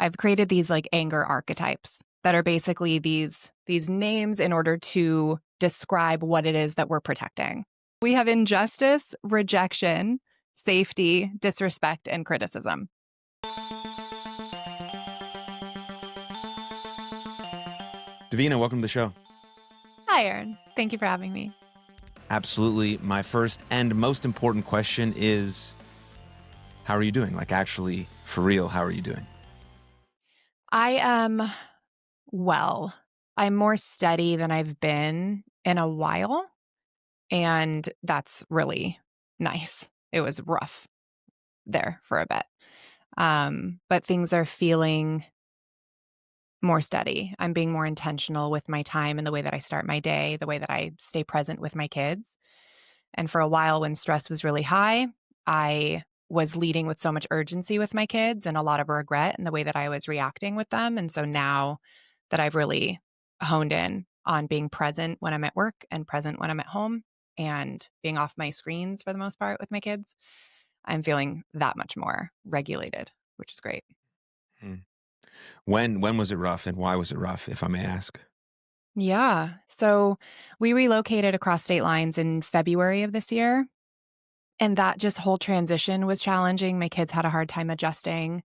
I've created these like anger archetypes that are basically these names in order to describe what it is that we're protecting. We have injustice, rejection, safety, disrespect, and criticism. Davina, welcome to the show. Hi, Aaron. Thank you for having me. Absolutely. My first and most important question is, how are you doing? Like, actually, for real, how are you doing? I am well. I'm more steady than I've been in a while, and that's really nice. It was rough there for a bit. But things are feeling more steady. I'm being more intentional with my time and the way that I start my day, the way that I stay present with my kids. And for a while, when stress was really high, I was leading with so much urgency with my kids and a lot of regret in the way that I was reacting with them. And so now that I've really honed in on being present when I'm at work and present when I'm at home and being off my screens for the most part with my kids, I'm feeling that much more regulated, which is great. Hmm. When was it rough and why was it rough, if I may ask? Yeah. So we relocated across state lines in February of this year. And that just whole transition was challenging. My kids had a hard time adjusting,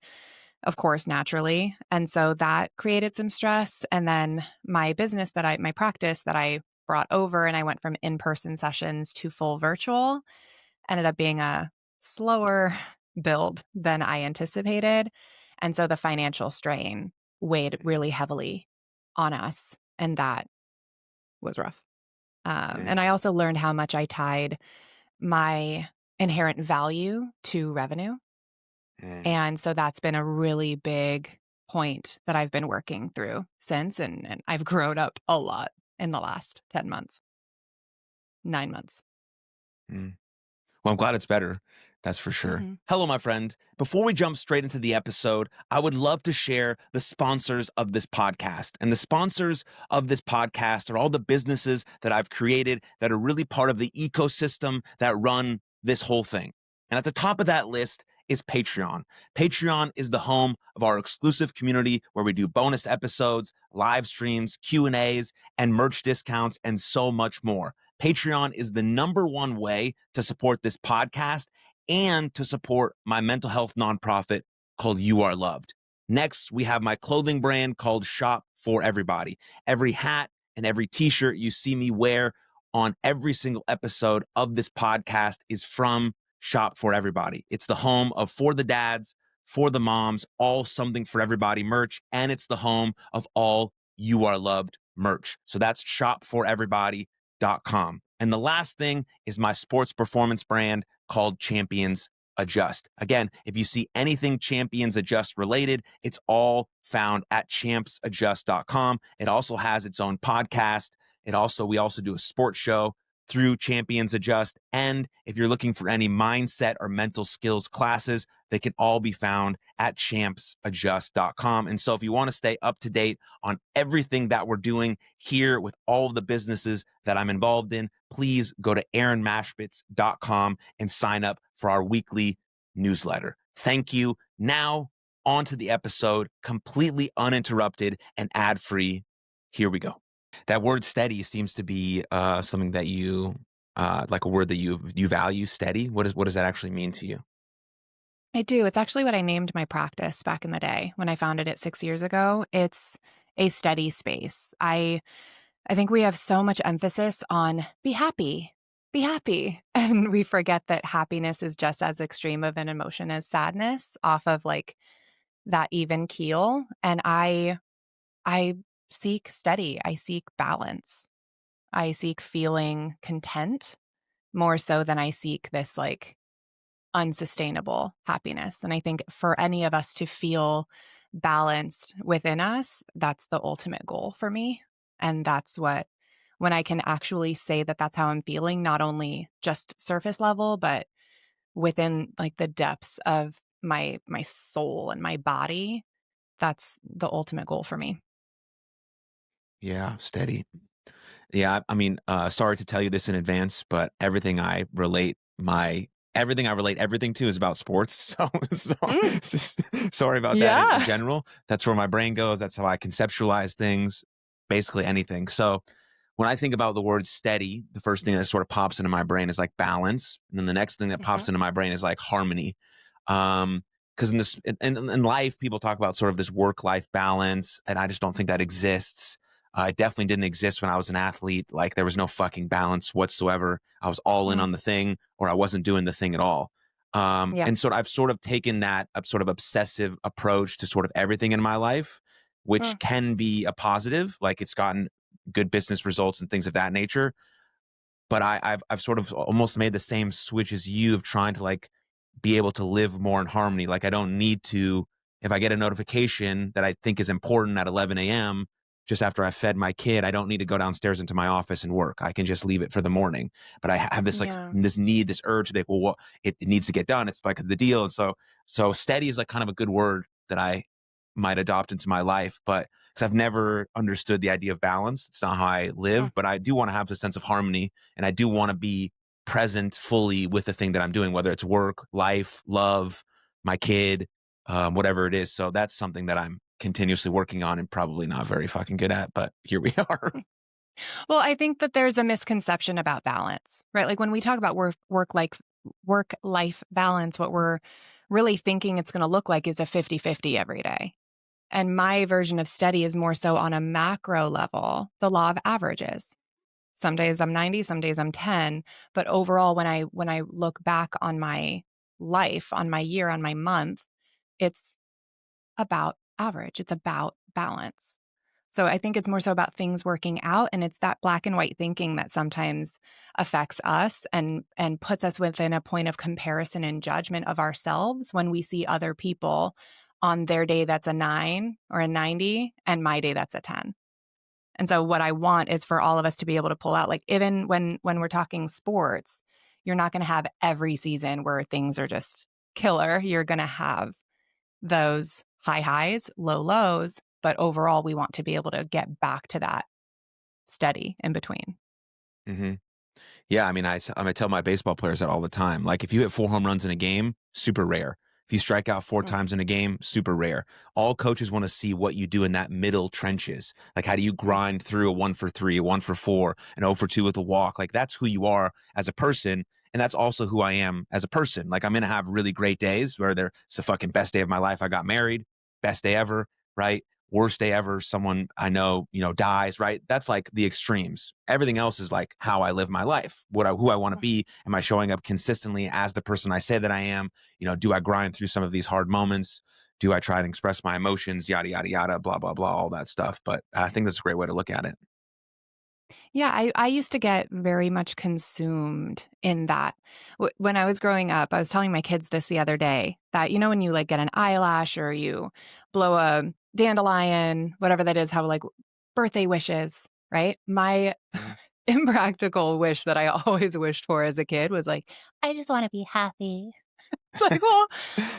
of course, naturally. And so that created some stress. And then my practice that I brought over and I went from in-person sessions to full virtual ended up being a slower build than I anticipated. And so the financial strain weighed really heavily on us. And that was rough. And I also learned how much I tied my inherent value to revenue. Mm. And so that's been a really big point that I've been working through since. And I've grown up a lot in the last 10 months, 9 months. Mm. Well, I'm glad it's better. That's for sure. Mm-hmm. Hello, my friend. Before we jump straight into the episode, I would love to share the sponsors of this podcast. And the sponsors of this podcast are all the businesses that I've created that are really part of the ecosystem that run this whole thing. And at the top of that list is Patreon. Patreon is the home of our exclusive community where we do bonus episodes, live streams, Q&As, and merch discounts, and so much more. Patreon is the number one way to support this podcast and to support my mental health nonprofit called You Are Loved. Next, we have my clothing brand called Shop for Everybody. Every hat and every t-shirt you see me wear on every single episode of this podcast is from Shop for Everybody. It's the home of For the Dads, For the Moms, all Something for Everybody merch, and it's the home of all You Are Loved merch. So that's shopforeverybody.com. And the last thing is my sports performance brand called Champions Adjust. Again, if you see anything Champions Adjust related, it's all found at champsadjust.com. It also has its own podcast. We also do a sports show through Champions Adjust. And if you're looking for any mindset or mental skills classes, they can all be found at champsadjust.com. And so if you want to stay up to date on everything that we're doing here with all of the businesses that I'm involved in, please go to aaronmashbitz.com and sign up for our weekly newsletter. Thank you. Now, on to the episode, completely uninterrupted and ad-free. Here we go. That word steady seems to be something that you, like a word that you value, steady. What does that actually mean to you? I do. It's actually what I named my practice back in the day when I founded it 6 years ago. It's a steady space. I think we have so much emphasis on be happy, be happy. And we forget that happiness is just as extreme of an emotion as sadness off of like that even keel. And I seek steady. I seek balance. I seek feeling content more so than I seek this like unsustainable happiness. And I think for any of us to feel balanced within us, that's the ultimate goal for me. And that's when I can actually say that that's how I'm feeling, not only just surface level, but within like the depths of my soul and my body, that's the ultimate goal for me. Yeah, steady. Yeah, I mean, sorry to tell you this in advance, but everything I relate my everything I relate everything to is about sports. So Mm, just sorry about that in yeah. general. That's where my brain goes. That's how I conceptualize things, basically anything. So when I think about the word steady, the first thing that sort of pops into my brain is like balance. And then the next thing that Hmm. pops into my brain is like harmony. Because in this in life, people talk about sort of this work-life balance, and I just don't think that exists. It definitely didn't exist when I was an athlete. Like there was no fucking balance whatsoever. I was all in Mm, on the thing, or I wasn't doing the thing at all. yeah. And sort of I've sort of taken that sort of obsessive approach to sort of everything in my life, which Mm, can be a positive. Like it's gotten good business results and things of that nature. But I've sort of almost made the same switch as you of trying to like be able to live more in harmony. Like I don't need to, if I get a notification that I think is important at 11 a.m., just after I fed my kid, I don't need to go downstairs into my office and work. I can just leave it for the morning. But I have this like yeah. this need, this urge to be like, well, what it needs to get done. It's like the deal. And so steady is like kind of a good word that I might adopt into my life. But because I've never understood the idea of balance. It's not how I Mm, live, but I do want to have a sense of harmony and I do want to be present fully with the thing that I'm doing, whether it's work, life, love, my kid, whatever it is. So that's something that I'm continuously working on and probably not very fucking good at, but here we are. mm. Well, I think that there's a misconception about balance, right? Like when we talk about work life balance, what we're really thinking it's going to look like is a 50-50 every day. And my version of steady is more so on a macro level, the law of averages. Some days I'm 90, some days I'm 10, but overall when I look back on my life, on my year, on my month, it's about average. It's about balance. So I think it's more so about things working out, and it's that black and white thinking that sometimes affects us and puts us within a point of comparison and judgment of ourselves when we see other people on their day that's a 9 or a 90 and my day that's a 10. And so what I want is for all of us to be able to pull out, like even when we're talking sports, you're not going to have every season where things are just killer. You're going to have those high highs, low lows, but overall we want to be able to get back to that steady in between. hmm Yeah, I mean, I tell my baseball players that all the time. Like, if you hit 4 home runs in a game, super rare. If you strike out four Mm, times in a game, super rare. All coaches want to see what you do in that middle trenches. Like, how do you mm, grind through a 1 for 3, a 1 for 4, an 0 for 2 with a walk? Like, that's who you are as a person. And that's also who I am as a person. Like, I'm going to have really great days where it's the fucking best day of my life. I got married, best day ever, right? Worst day ever, someone I know, dies, right? That's like the extremes. Everything else is like how I live my life, who I want to mm. be. Am I showing up consistently as the person I say that I am? Do I grind through some of these hard moments? Do I try and express my emotions? Yada, yada, yada, blah, blah, blah, all that stuff. But I think that's a great way to look at it. Yeah, I used to get very much consumed in that. When I was growing up, I was telling my kids this the other day that, when you like get an eyelash or you blow a dandelion, whatever that is, how like birthday wishes, right? My Mhm. impractical wish that I always wished for as a kid was like, I just want to be happy. It's like, well,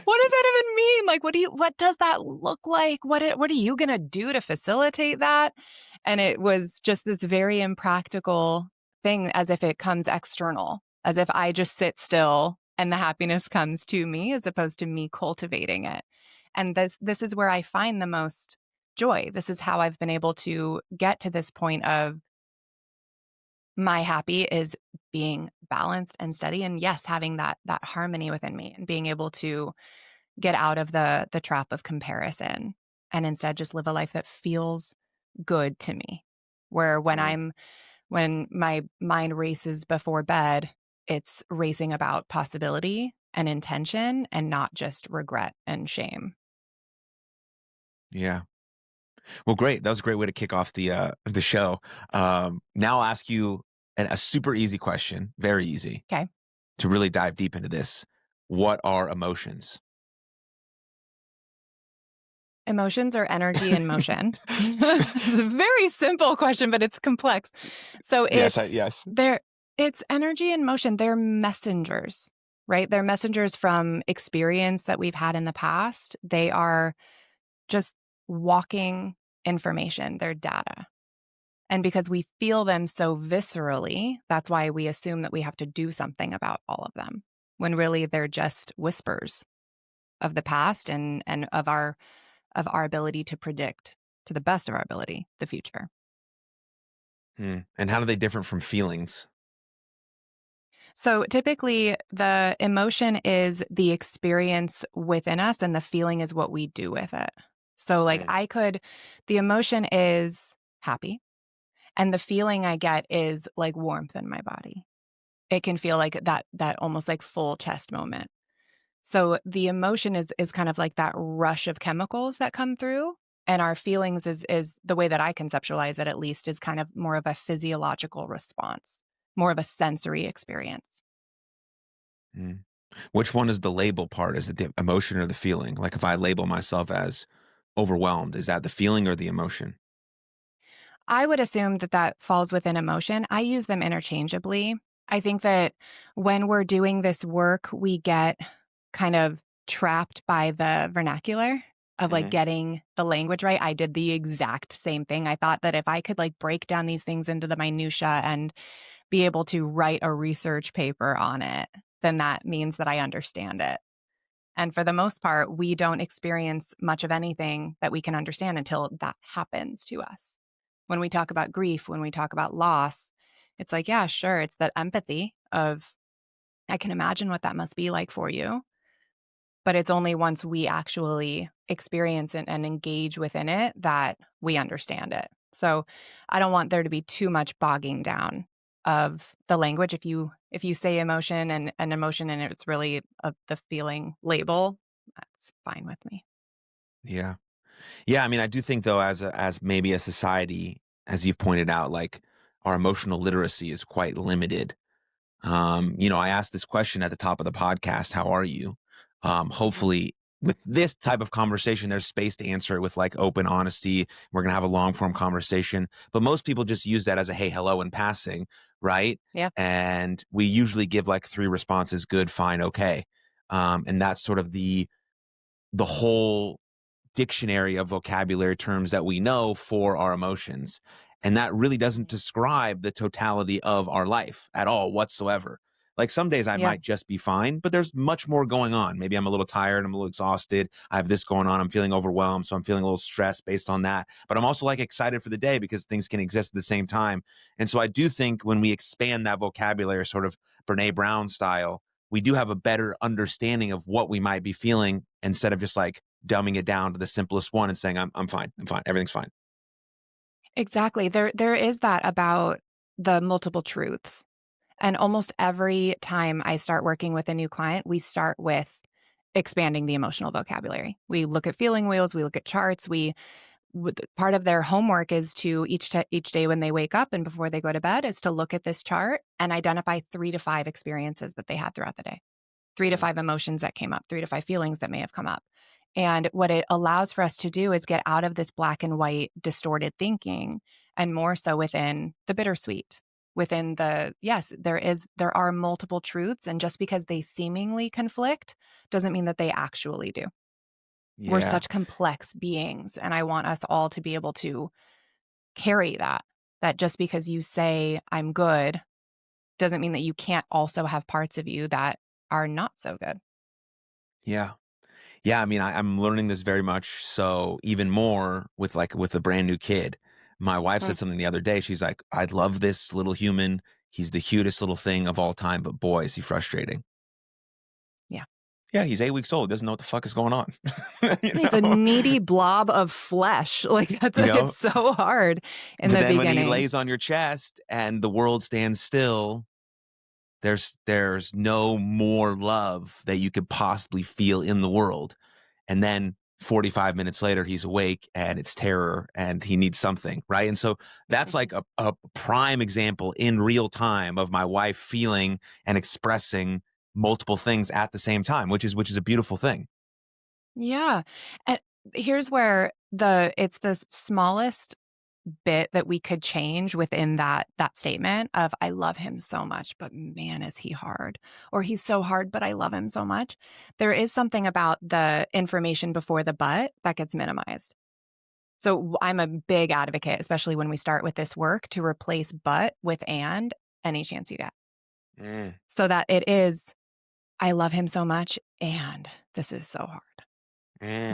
what does that even mean? Like, what does that look like? What are you going to do to facilitate that? And it was just this very impractical thing, as if it comes external, as if I just sit still and the happiness comes to me as opposed to me cultivating it. And this is where I find the most joy. This is how I've been able to get to this point of my happy is being balanced and steady, and yes, having that harmony within me and being able to get out of the trap of comparison and instead just live a life that feels good to me. Where Mhm. when my mind races before bed, it's racing about possibility and intention and not just regret and shame. Yeah. Well, great. That was a great way to kick off the show. Now I'll ask you a super easy question, very easy, Okay. to really dive deep into this. What are emotions? Emotions are energy in motion. It's a very simple question, but it's complex. So Yes, yes. it's energy in motion. They're messengers, right? They're messengers from experience that we've had in the past. They are just walking information. They're data. And because we feel them so viscerally, that's why we assume that we have to do something about all of them. when really they're just whispers of the past and of our ability to predict to the best of our ability the future. Hmm. And how do they differ from feelings? So typically, the emotion is the experience within us, and the feeling is what we do with it. So, like, Mm, the emotion is happy, and the feeling I get is like warmth in my body. It can feel like that almost like full chest moment. So the emotion is kind of like that rush of chemicals that come through, and our feelings is the way that I conceptualize it, at least, is kind of more of a physiological response, more of a sensory experience. mm. Which one is the label part? Is it the emotion or the feeling? Like if I label myself as overwhelmed, is that the feeling or the emotion? I would assume that that falls within emotion. I use them interchangeably. I think that when we're doing this work, we get kind of trapped by the vernacular of like Hmm. getting the language right. I did the exact same thing. I thought that if I could like break down these things into the minutia and be able to write a research paper on it, then that means that I understand it. And for the most part, we don't experience much of anything that we can understand until that happens to us. When we talk about grief, when we talk about loss, it's like, yeah, sure, it's that empathy of, I can imagine what that must be like for you. But it's only once we actually experience it and engage within it that we understand it. So I don't want there to be too much bogging down of the language. If you say emotion and an emotion and it's really the feeling label, that's fine with me. Yeah. Yeah, I mean, I do think though, as maybe a society, as you've pointed out, like our emotional literacy is quite limited. I asked this question at the top of the podcast, how are you? Mhm. Hopefully with this type of conversation, there's space to answer it with like open honesty. We're gonna have a long form conversation. But most people just use that as a hey, hello in passing, right? Yeah. And we usually give like three responses: good, fine, okay. And that's sort of the whole dictionary of vocabulary terms that we know for our emotions. And that really doesn't Mhm. describe the totality of our life at all whatsoever. Like some days I Yeah. might just be fine, but there's much more going on. Maybe I'm a little tired, I'm a little exhausted, I have this going on, I'm feeling overwhelmed, so I'm feeling a little stressed based on that. But I'm also like excited for the day because things can exist at the same time. And so I do think when we expand that vocabulary, sort of Brene Brown style, we do have a better understanding of what we might be feeling instead of just like dumbing it down to the simplest one and saying, I'm fine. I'm fine. Everything's fine. Exactly. There is that about the multiple truths. And almost every time I start working with a new client, we start with expanding the emotional vocabulary. We look at feeling wheels, we look at charts, part of their homework is to each day when they wake up and before they go to bed is to look at this chart and identify 3 to 5 experiences that they had throughout the day. 3 to Mm, 5 emotions that came up, 3 to 5 feelings that may have come up. And what it allows for us to do is get out of this black and white distorted thinking and more so within the bittersweet, within the yes, there are multiple truths, and just because they seemingly conflict doesn't mean that they actually do. We're yeah. such complex beings, and I want us all to be able to carry that just because you say I'm good doesn't mean that you can't also have parts of you that are not so good. Yeah. Yeah. I mean, I'm learning this very much. So even more with like with a brand new kid. My wife Mm, said something the other day. She's like, I love this little human. He's the cutest little thing of all time, but boy, is he frustrating. yeah. Yeah, he's 8 weeks old. Doesn't know what the fuck is going on. you It's a know, needy blob of flesh. Like you know. it's so hard in But the then when he beginning. lays on your chest and the world stands still, there's no more love that you could possibly feel in the world. And then 45 minutes later, he's awake and it's terror and he needs something, right? And so that's Mhm. like a prime example in real time of my wife feeling and expressing multiple things at the same time, which is a beautiful thing. Yeah. And here's where it's the smallest bit that we could change within that statement of I love him so much, but man, is he hard. Or he's so hard, but I love him so much. There is something about the information before the but that gets minimized. So I'm a big advocate, especially when we start with this work, to replace but with and any chance you get. Mm, So that it is I love him so much, and this is so hard.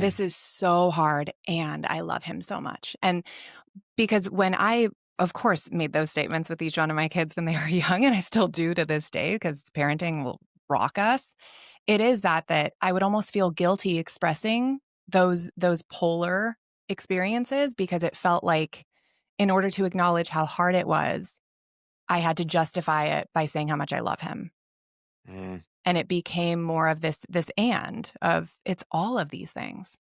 This Mm, is so hard, and I love him so much. And because when I, of course, made those statements with each one of my kids when they were young, and I still do to this day because parenting will rock us, it is that I would almost feel guilty expressing those polar experiences because it felt like in order to acknowledge how hard it was, I had to justify it by saying how much I love him. mm. And it became more of this and of it's all of these things.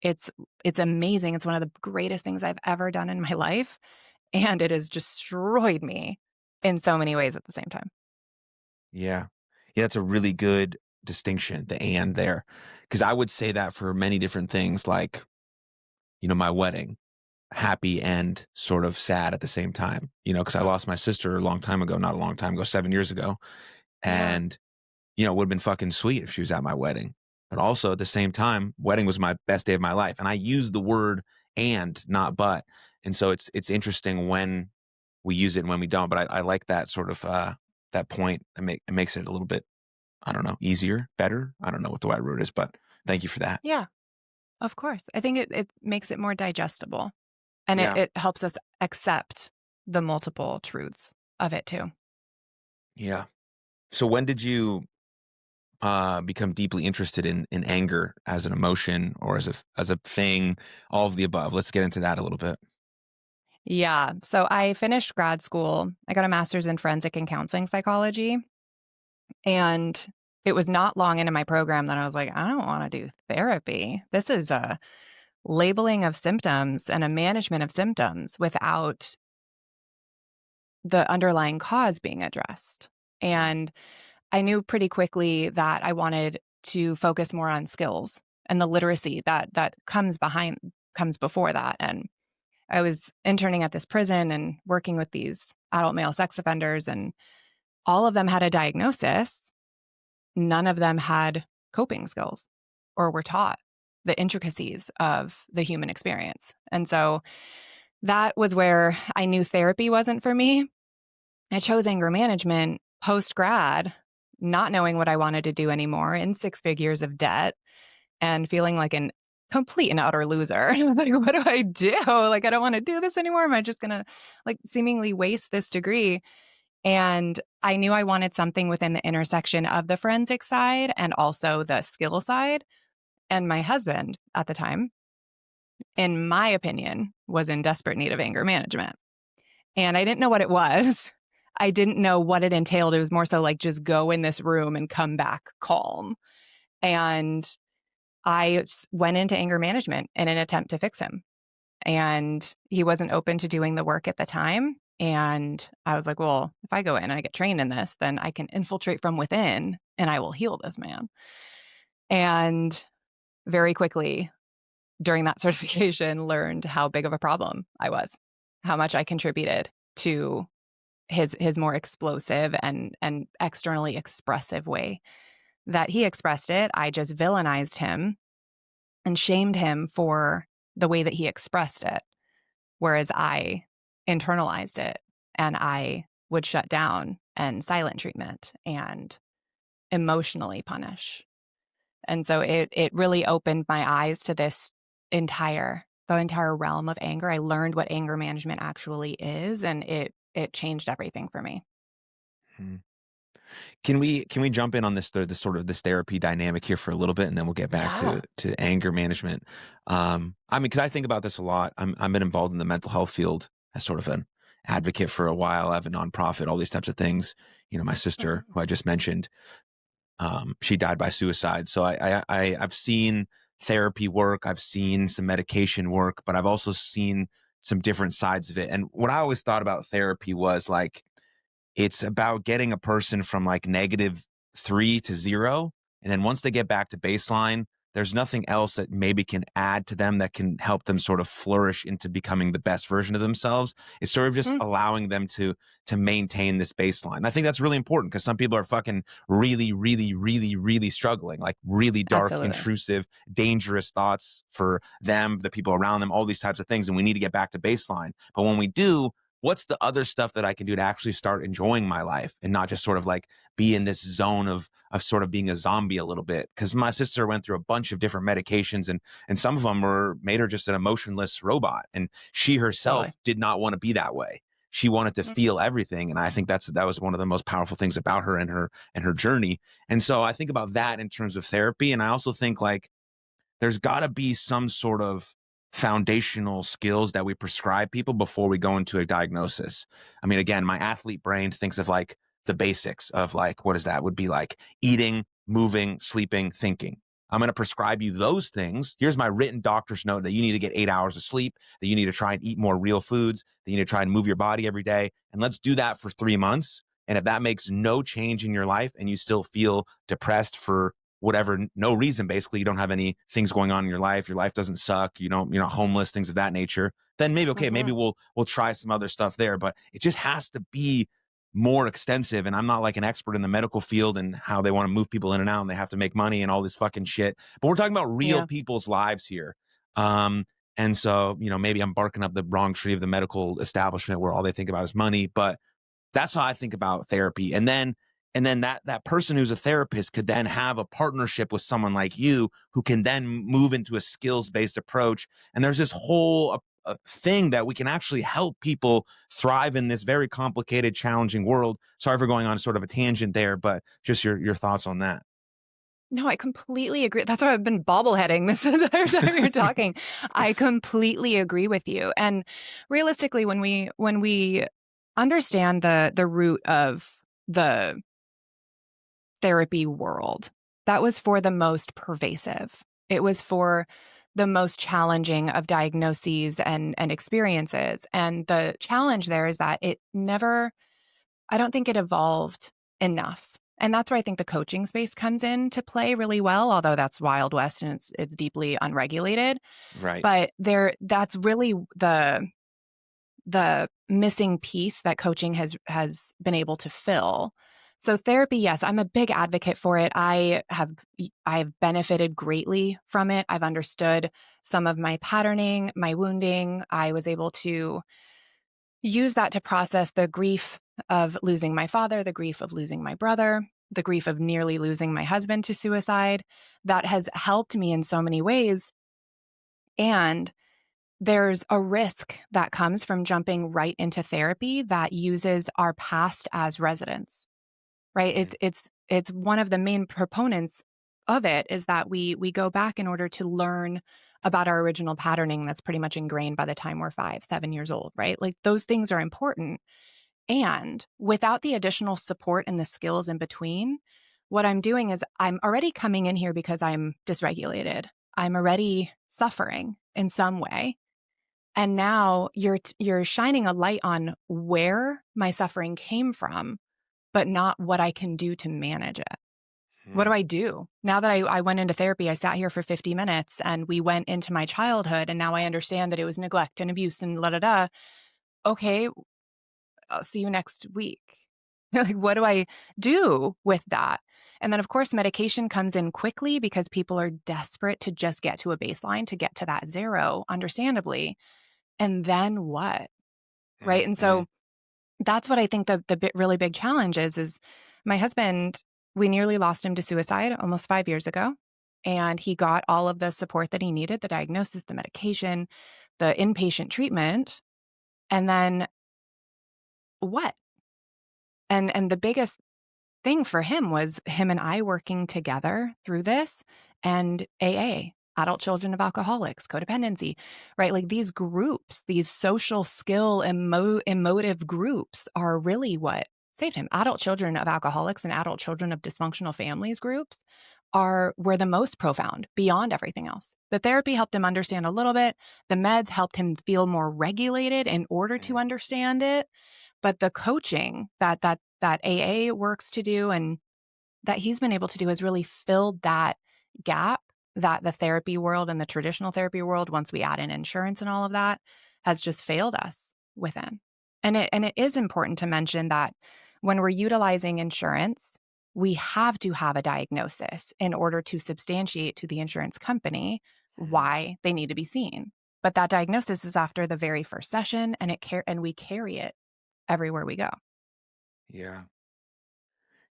It's it's amazing. It's one of the greatest things I've ever done in my life, and it has destroyed me in so many ways at the same time. Yeah. Yeah, that's a really good distinction, the and there. Because I would say that for many different things, like, my wedding, happy and sort of sad at the same time, because I Mm, lost my sister a long time ago, not a long time ago, 7 years ago. yeah. And, it would have been fucking sweet if she was at my wedding. But also at the same time, wedding was my best day of my life. And I use the word and, not but. And so it's interesting when we use it and when we don't. But I like that sort of that point. It makes it a little bit, I don't know, easier, better. I don't know what the right word is, but thank you for that. Yeah, of course. I think it makes it more digestible, and it Yeah. it helps us accept the multiple truths of it too. Yeah. So when did you become deeply interested in anger as an emotion or as a thing, all of the above? Let's get into that a little bit. Yeah. So I finished grad school. I got a master's in forensic and counseling psychology. And it was not long into my program that I was like, I don't want to do therapy. This is a labeling of symptoms and a management of symptoms without the underlying cause being addressed. And I knew pretty quickly that I wanted to focus more on skills and the literacy that comes before that. And I was interning at this prison and working with these adult male sex offenders, and all of them had a diagnosis. None of them had coping skills or were taught the intricacies of the human experience. And so that was where I knew therapy wasn't for me. I chose anger management post grad, not knowing what I wanted to do anymore, in 6 figures of debt and feeling like an complete and utter loser. Like, what do I do? Like, I don't want to do this anymore. Am I just going to like seemingly waste this degree? And I knew I wanted something within the intersection of the forensic side and also the skill side. And my husband at the time, in my opinion, was in desperate need of anger management. And I didn't know what it was. I didn't know what it entailed. It was more so like just go in this room and come back calm. And went into anger management in an attempt to fix him. And he wasn't open to doing the work at the time. And I was like, well, if I go in and I get trained in this, then I can infiltrate from within and I will heal this man. And very quickly during that certification, learned how big of a problem I was, how much I contributed to his more explosive and externally expressive way that he expressed it. I just villainized him and shamed him for the way that he expressed it. Whereas I internalized it and I would shut down and silent treatment and emotionally punish. And so it really opened my eyes to the entire realm of anger. I learned what anger management actually is, and it changed everything for me. Hmm. Can we jump in on this sort of this therapy dynamic here for a little bit, and then we'll get back to Yeah. to anger management. I mean, because I think about this a lot. I've been involved in the mental health field as sort of an advocate for a while. I have a nonprofit, all these types of things. My sister, Mhm. who I just mentioned, she died by suicide. So I've seen therapy work. I've seen some medication work, but I've also seen some different sides of it. And what I always thought about therapy was like it's about getting a person from like -3 to 0. And then once they get back to baseline, there's nothing else that maybe can add to them that can help them sort of flourish into becoming the best version of themselves. It's sort of just Mm, allowing them to maintain this baseline. I think that's really important because some people are fucking really, really, really, really struggling, like really dark, absolutely. intrusive, dangerous thoughts for them, the people around them, all these types of things. And we need to get back to baseline. But when we do, what's the other stuff that I can do to actually start enjoying my life and not just sort of like be in this zone of sort of being a zombie a little bit. Because my sister went through a bunch of different medications, and some of them were made her just an emotionless robot. And she Totally. herself did not want to be that way. She wanted to Mm. feel everything. And I think that was one of the most powerful things about her and her journey. And so I think about that in terms of therapy. And I also think like there's got to be some sort of foundational skills that we prescribe people before we go into a diagnosis. I mean, again, my athlete brain thinks of like the basics of like, what is that? Would be like eating, moving, sleeping, thinking. I'm going to prescribe you those things. Here's my written doctor's note that you need to get 8 hours of sleep, that you need to try and eat more real foods, that you need to try and move your body every day. And let's do that for 3 months. And if that makes no change in your life and you still feel depressed for whatever, no reason, basically, you don't have any things going on in your life doesn't suck, you're not homeless, things of that nature, then maybe, okay, maybe Mhm. we'll try some other stuff there. But it just has to be more extensive. And I'm not like an expert in the medical field and how they want to move people in and out and they have to make money and all this fucking shit. But we're talking about real Yeah. people's lives here. Um, and so, maybe I'm barking up the wrong tree of the medical establishment where all they think about is money, but that's how I think about therapy. And then that person who's a therapist could then have a partnership with someone like you who can then move into a skills-based approach. And there's this whole thing that we can actually help people thrive in this very complicated, challenging world. Sorry for going on sort of a tangent there, but just your thoughts on that. No, I completely agree. That's why I've been bobbleheading this entire time you're talking. I completely agree with you. And realistically, when we understand the root of the therapy world, that was for the most pervasive. It was for the most challenging of diagnoses and experiences. And the challenge there is that it never, I don't think it evolved enough. And that's where I think the coaching space comes in to play really well, although that's Wild West and it's deeply unregulated. Right. But that's really the missing piece that coaching has been able to fill. So therapy, yes, I'm a big advocate for it. I've benefited greatly from it. I've understood some of my patterning, my wounding. I was able to use that to process the grief of losing my father, the grief of losing my brother, the grief of nearly losing my husband to suicide. That has helped me in so many ways. And there's a risk that comes from jumping right into therapy that uses our past as residence, right? Mhm. It's one of the main proponents of it is that we go back in order to learn about our original patterning that's pretty much ingrained by the time we're 5, 7 years old, right? Like those things are important. And without the additional support and the skills in between, what I'm doing is I'm already coming in here because I'm dysregulated. I'm already suffering in some way. And now you're shining a light on where my suffering came from, but not what I can do to manage it. What do Mhm. I do? Now that I went into therapy, I sat here for 50 minutes and we went into my childhood and now I understand that it was neglect and abuse and la da da. Okay, I'll see you next week. Like, what do I do with that? And then, of course, medication comes in quickly because people are desperate to just get to a baseline, to get to that zero, understandably. And then what? Right. And Mhm. so that's what I think really big challenge is my husband, we nearly lost him to suicide almost 5 years ago. And he got all of the support that he needed, the diagnosis, the medication, the inpatient treatment. And then what? And the biggest thing for him was him and I working together through this and AA, adult children of alcoholics, codependency, right? Like these groups, these social skill, emotive groups are really what saved him. Adult children of alcoholics and adult children of dysfunctional families groups were the most profound beyond everything else. The therapy helped him understand a little bit. The meds helped him feel more regulated in order to Mhm. understand it. But the coaching that AA works to do and that he's been able to do has really filled that gap that the therapy world and the traditional therapy world, once we add in insurance and all of that, has just failed us within. And it is important to mention that when we're utilizing insurance, we have to have a diagnosis in order to substantiate to the insurance company Mhm. why they need to be seen. But that diagnosis is after the very first session, and we carry it everywhere we go. Yeah.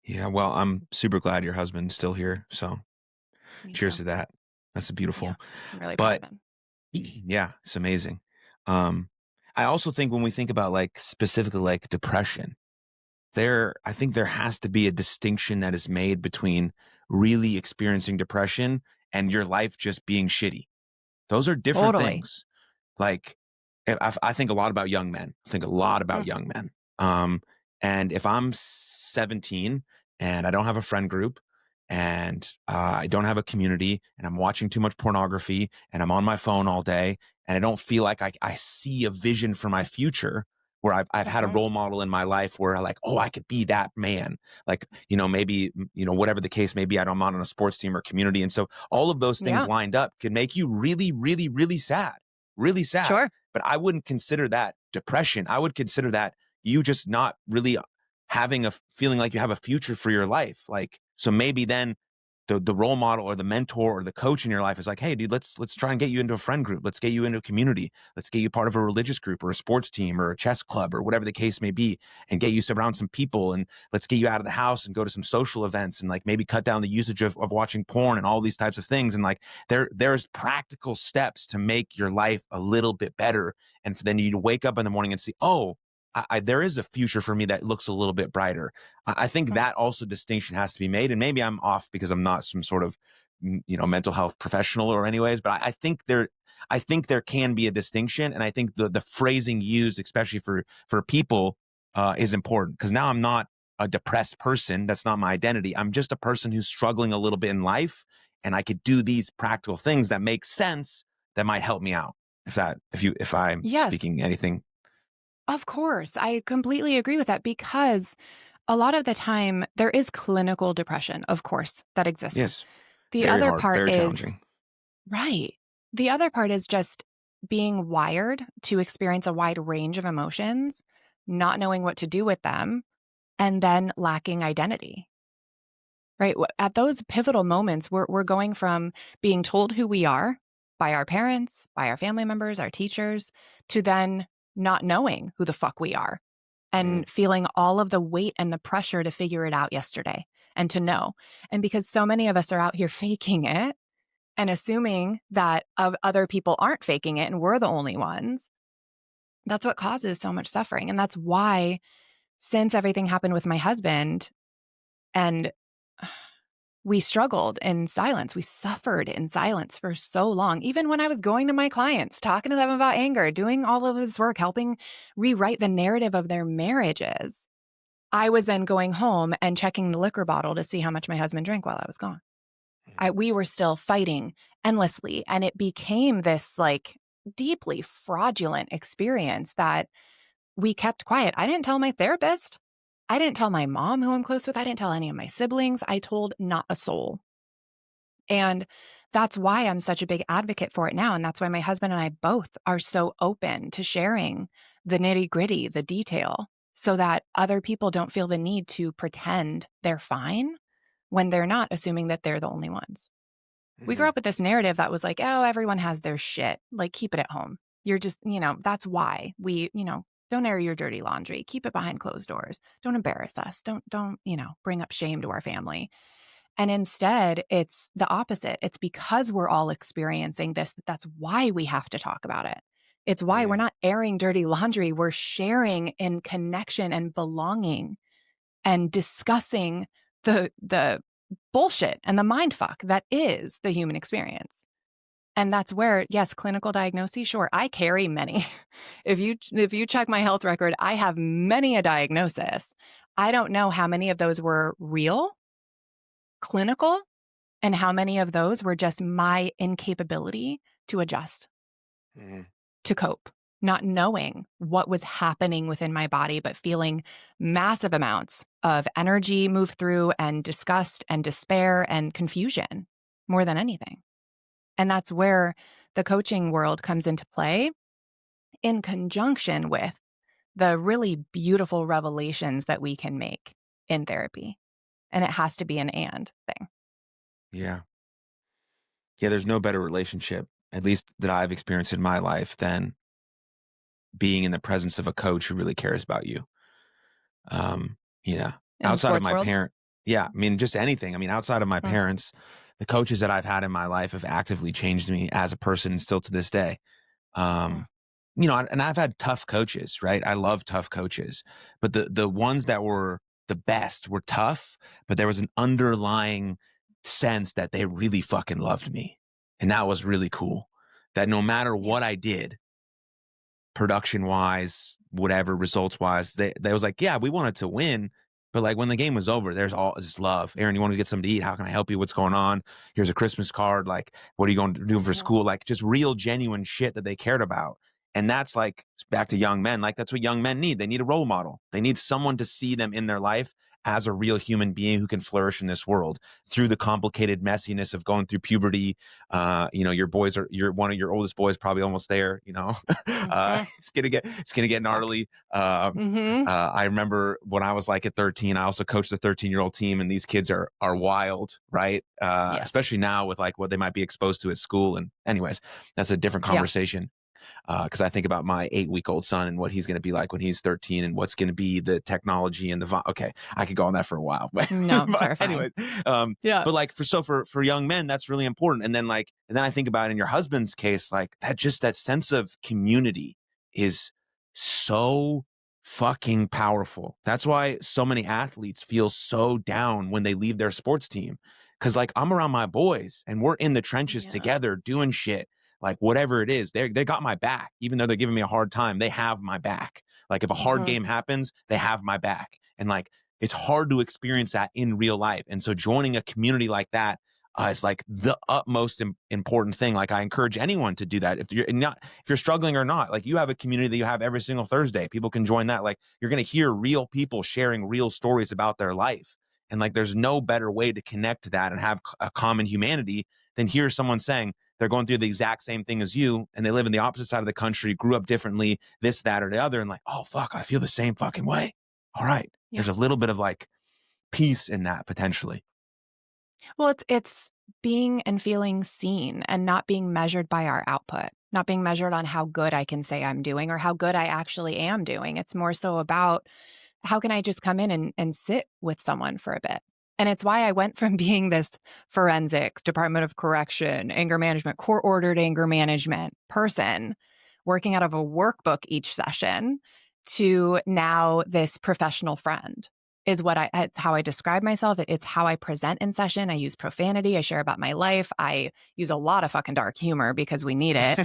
Yeah. Well, I'm super glad your husband's still here. So Me cheers too. to that. That's Yeah. beautiful. I'm really proud But of him. yeah, it's amazing. Um, I also think when we think about like specifically like depression, I think there has to be a distinction that is made between really experiencing depression and your life just being shitty. Those are different Totally. things. Like, I think a lot about young men. I think a lot about Mm, young men. Um, and if I'm 17 and I don't have a friend group and I don't have a community and I'm watching too much pornography and I'm on my phone all day and I don't feel like I see a vision for my future where I've had a mhm. role model in my life where I like, oh, I could be that man. Like, maybe, whatever the case may be, I'm not on a sports team or community. And so all of those things Yeah. lined up could make you really, really, really sad, really sad. Sure. But I wouldn't consider that depression. I would consider that you just not really having a feeling like you have a future for your life. Like, so maybe then the role model or the mentor or the coach in your life is like, hey, dude, let's try and get you into a friend group. Let's get you into a community. Let's get you part of a religious group or a sports team or a chess club or whatever the case may be, and get you around some people. And let's get you out of the house and go to some social events and like maybe cut down the usage of watching porn and all these types of things. And like there's practical steps to make your life a little bit better. And then you wake up in the morning and see, oh, there is a future for me that looks a little bit brighter. I think Mm. that also distinction has to be made. And maybe I'm off because I'm not some sort of, mental health professional or anyways, but I think there can be a distinction. And I think the phrasing used, especially for people, is important because now I'm not a depressed person. That's not my identity. I'm just a person who's struggling a little bit in life. And I could do these practical things that make sense that might help me out. If I'm Yes, speaking anything. of course. I completely agree with that because a lot of the time there is clinical depression, of course, that exists. Yes. The Very other hard, part very is challenging. right. The other part is just being wired to experience a wide range of emotions, not knowing what to do with them, and then lacking identity. Right? At those pivotal moments, we're going from being told who we are by our parents, by our family members, our teachers, to then not knowing who the fuck we are Mm, and feeling all of the weight and the pressure to figure it out yesterday and to know. And because so many of us are out here faking it and assuming that other people aren't faking it and we're the only ones, that's what causes so much suffering. And that's why, since everything happened with my husband and we struggled in silence. We suffered in silence for so long. Even when I was going to my clients, talking to them about anger, doing all of this work, helping rewrite the narrative of their marriages, I was then going home and checking the liquor bottle to see how much my husband drank while I was gone. We were still fighting endlessly. And it became this like deeply fraudulent experience that we kept quiet. I didn't tell my therapist. I didn't tell my mom, who I'm close with. I didn't tell any of my siblings. I told not a soul. And that's why I'm such a big advocate for it now. And that's why my husband and I both are so open to sharing the nitty gritty, the detail, so that other people don't feel the need to pretend they're fine when they're not, assuming that they're the only ones. We grew mhm, up with this narrative that was like, oh, everyone has their shit. Like, keep it at home. You're just, that's why don't air your dirty laundry. Keep it behind closed doors. Don't embarrass us. Don't, bring up shame to our family. And instead, it's the opposite. It's because we're all experiencing this. That's why we have to talk about it. It's why we're mm, not airing dirty laundry. We're sharing in connection and belonging and discussing the bullshit and the mind fuck that is the human experience. And that's where, yes, clinical diagnoses, sure, I carry many. If you check my health record, I have many a diagnosis. I don't know how many of those were real, clinical, and how many of those were just my incapability to adjust, mm, to cope, not knowing what was happening within my body, but feeling massive amounts of energy move through and disgust and despair and confusion more than anything. And that's where the coaching world comes into play in conjunction with the really beautiful revelations that we can make in therapy. And it has to be an and thing. yeah. Yeah, there's no better relationship at least that I've experienced in my life, than being in the presence of a coach who really cares about you. You know, In the outside of sports my world? parent, yeah, I mean, just anything. I mean, outside of my Mm, parents, the coaches that I've had in my life have actively changed me as a person still to this day. mm, Um, and I've had tough coaches, right? I love tough coaches, but the ones that were the best were tough, but there was an underlying sense that they really fucking loved me. And that was really cool. That no matter yeah, what I did, production wise, whatever results wise, they was like, yeah, we wanted to win. But like when the game was over, there's all just love. Aaron, you want to get something to eat? How can I help you? What's going on? Here's a Christmas card. Like, what are you going to do for yeah, school? Like just real, genuine shit that they cared about. And that's like back to young men. Like that's what young men need. They need a role model. They need someone to see them in their life as a real human being who can flourish in this world through the complicated messiness of going through puberty. Your one of your oldest boys probably almost there, mhm, it's gonna get fuck, gnarly. mhm, I remember when I was like at 13, I also coached the 13-year-old team, and these kids are wild, right? yes, Especially now with like what they might be exposed to at school. And anyways, that's a different yeah, conversation. Because I think about my 8-week-old son and what he's going to be like when he's 13, and what's going to be the technology and okay, I could go on that for a while, but, no, but terrifying, anyways, yeah, but like for young men, that's really important. And then I think about in your husband's case, like that sense of community is so fucking powerful. That's why so many athletes feel so down when they leave their sports team. Cause like I'm around my boys and we're in the trenches yeah, together doing shit, like whatever it is, they got my back. Even though they're giving me a hard time, they have my back. Like if a hard mhm, game happens, they have my back. And like it's hard to experience that in real life. And so joining a community like that is like the utmost important thing. Like I encourage anyone to do that. If you're struggling or not, like you have a community that you have every single Thursday. People can join that. Like you're going to hear real people sharing real stories about their life. And like there's no better way to connect to that and have a common humanity than hear someone saying, they're going through the exact same thing as you, and they live in the opposite side of the country, grew up differently, this, that, or the other, and like, oh fuck, I feel the same fucking way. All right. yeah. There's a little bit of like peace in that potentially. Well, it's being and feeling seen and not being measured by our output, not being measured on how good I can say I'm doing or how good I actually am doing. It's more so about how can I just come in and sit with someone for a bit? And it's why I went from being this forensics, Department of Correction, anger management, court ordered anger management person, working out of a workbook each session, to now this professional friend is it's how I describe myself. It's how I present in session. I use profanity. I share about my life. I use a lot of fucking dark humor because we need it.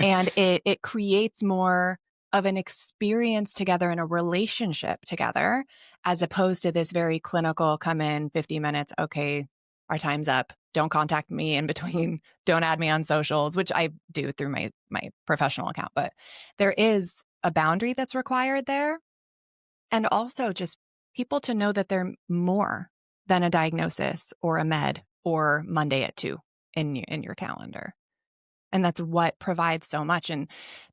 And it creates more of an experience together and a relationship together, as opposed to this very clinical, come in 50 minutes. Okay, our time's up. Don't contact me in between. Don't add me on socials, which I do through my professional account. But there is a boundary that's required there. And also just people to know that they're more than a diagnosis or a med or Monday at 2 in your calendar. And that's what provides so much. And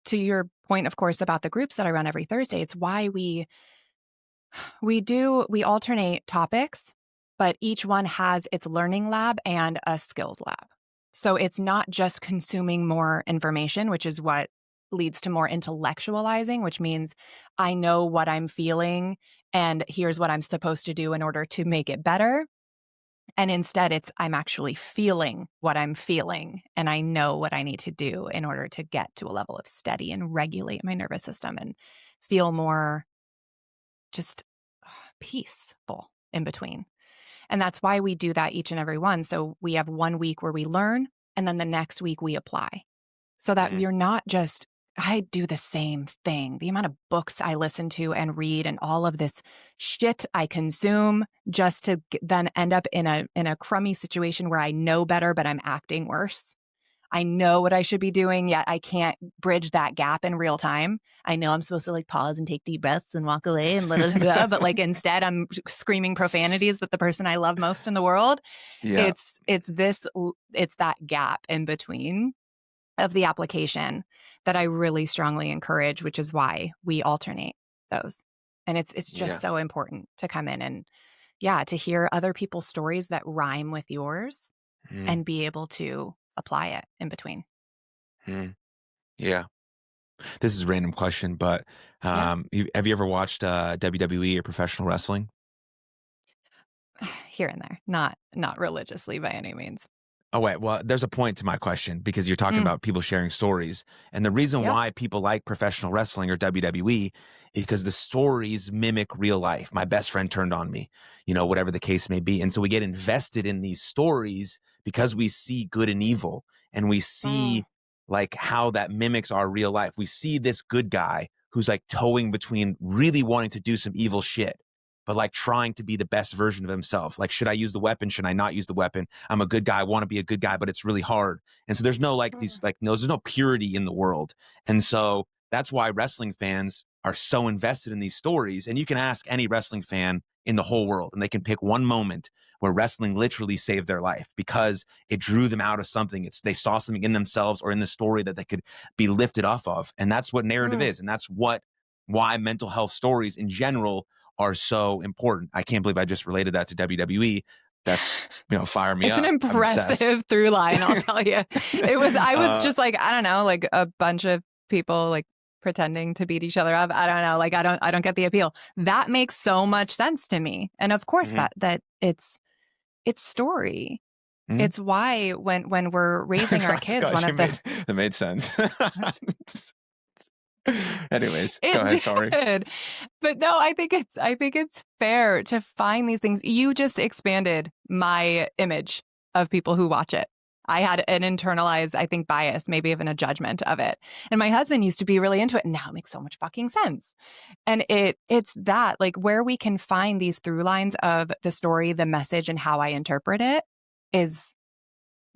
to your point, of course, about the groups that I run every Thursday, it's why we alternate topics, but each one has its learning lab and a skills lab. So it's not just consuming more information, which is what leads to more intellectualizing, which means I know what I'm feeling and here's what I'm supposed to do in order to make it better. And instead, it's I'm actually feeling what I'm feeling, and I know what I need to do in order to get to a level of steady and regulate my nervous system and feel more just peaceful in between. And that's why we do that each and every one. So we have 1 week where we learn, and then the next week we apply, so that Mm, we're not just I do the same thing. The amount of books I listen to and read and all of this shit I consume just to then end up in a crummy situation where I know better, but I'm acting worse. I know what I should be doing, yet I can't bridge that gap in real time. I know I'm supposed to like pause and take deep breaths and walk away and blah, blah, blah, but like instead I'm screaming profanities that the person I love most in the world. yeah. It's that gap in between of the application that I really strongly encourage, which is why we alternate those. And it's just Yeah. so important to come in and yeah, to hear other people's stories that rhyme with yours Mm. and be able to apply it in between. Mm, yeah. This is a random question, but Yeah. have you ever watched WWE or professional wrestling? Here and there, not religiously by any means. Oh, wait. Well, there's a point to my question because you're talking Mm, about people sharing stories. And the reason yep. why people like professional wrestling or WWE is because the stories mimic real life. My best friend turned on me, whatever the case may be. And so we get invested in these stories because we see good and evil and we Mm, see like how that mimics our real life. We see this good guy who's like towing between really wanting to do some evil shit, but like trying to be the best version of himself. Like, should I use the weapon? Should I not use the weapon? I'm a good guy. I want to be a good guy, but it's really hard. And so there's no like these mm. like no, there's no purity in the world. And so that's why wrestling fans are so invested in these stories. And you can ask any wrestling fan in the whole world, and they can pick one moment where wrestling literally saved their life because it drew them out of something. They saw something in themselves or in the story that they could be lifted off of. And that's what narrative Mm. is. And that's why mental health stories in general are so important. I can't believe I just related that to WWE. That's fire me It's an up. I'm obsessed. impressive through line, I'll tell you. I was uh, just like, I don't know, like a bunch of people like pretending to beat each other up. I don't know, like I don't get the appeal. That makes so much sense to me. And of course mhm, that it's story. mhm. It's why when we're raising our kids, one Gosh, of the that made sense. Anyways, go it ahead. Sorry. did. But no, I think it's fair to find these things. You just expanded my image of people who watch it. I had an internalized, I think, bias, maybe even a judgment of it. And my husband used to be really into it. And now it makes so much fucking sense. And it's that, like where we can find these through lines of the story, the message, and how I interpret it is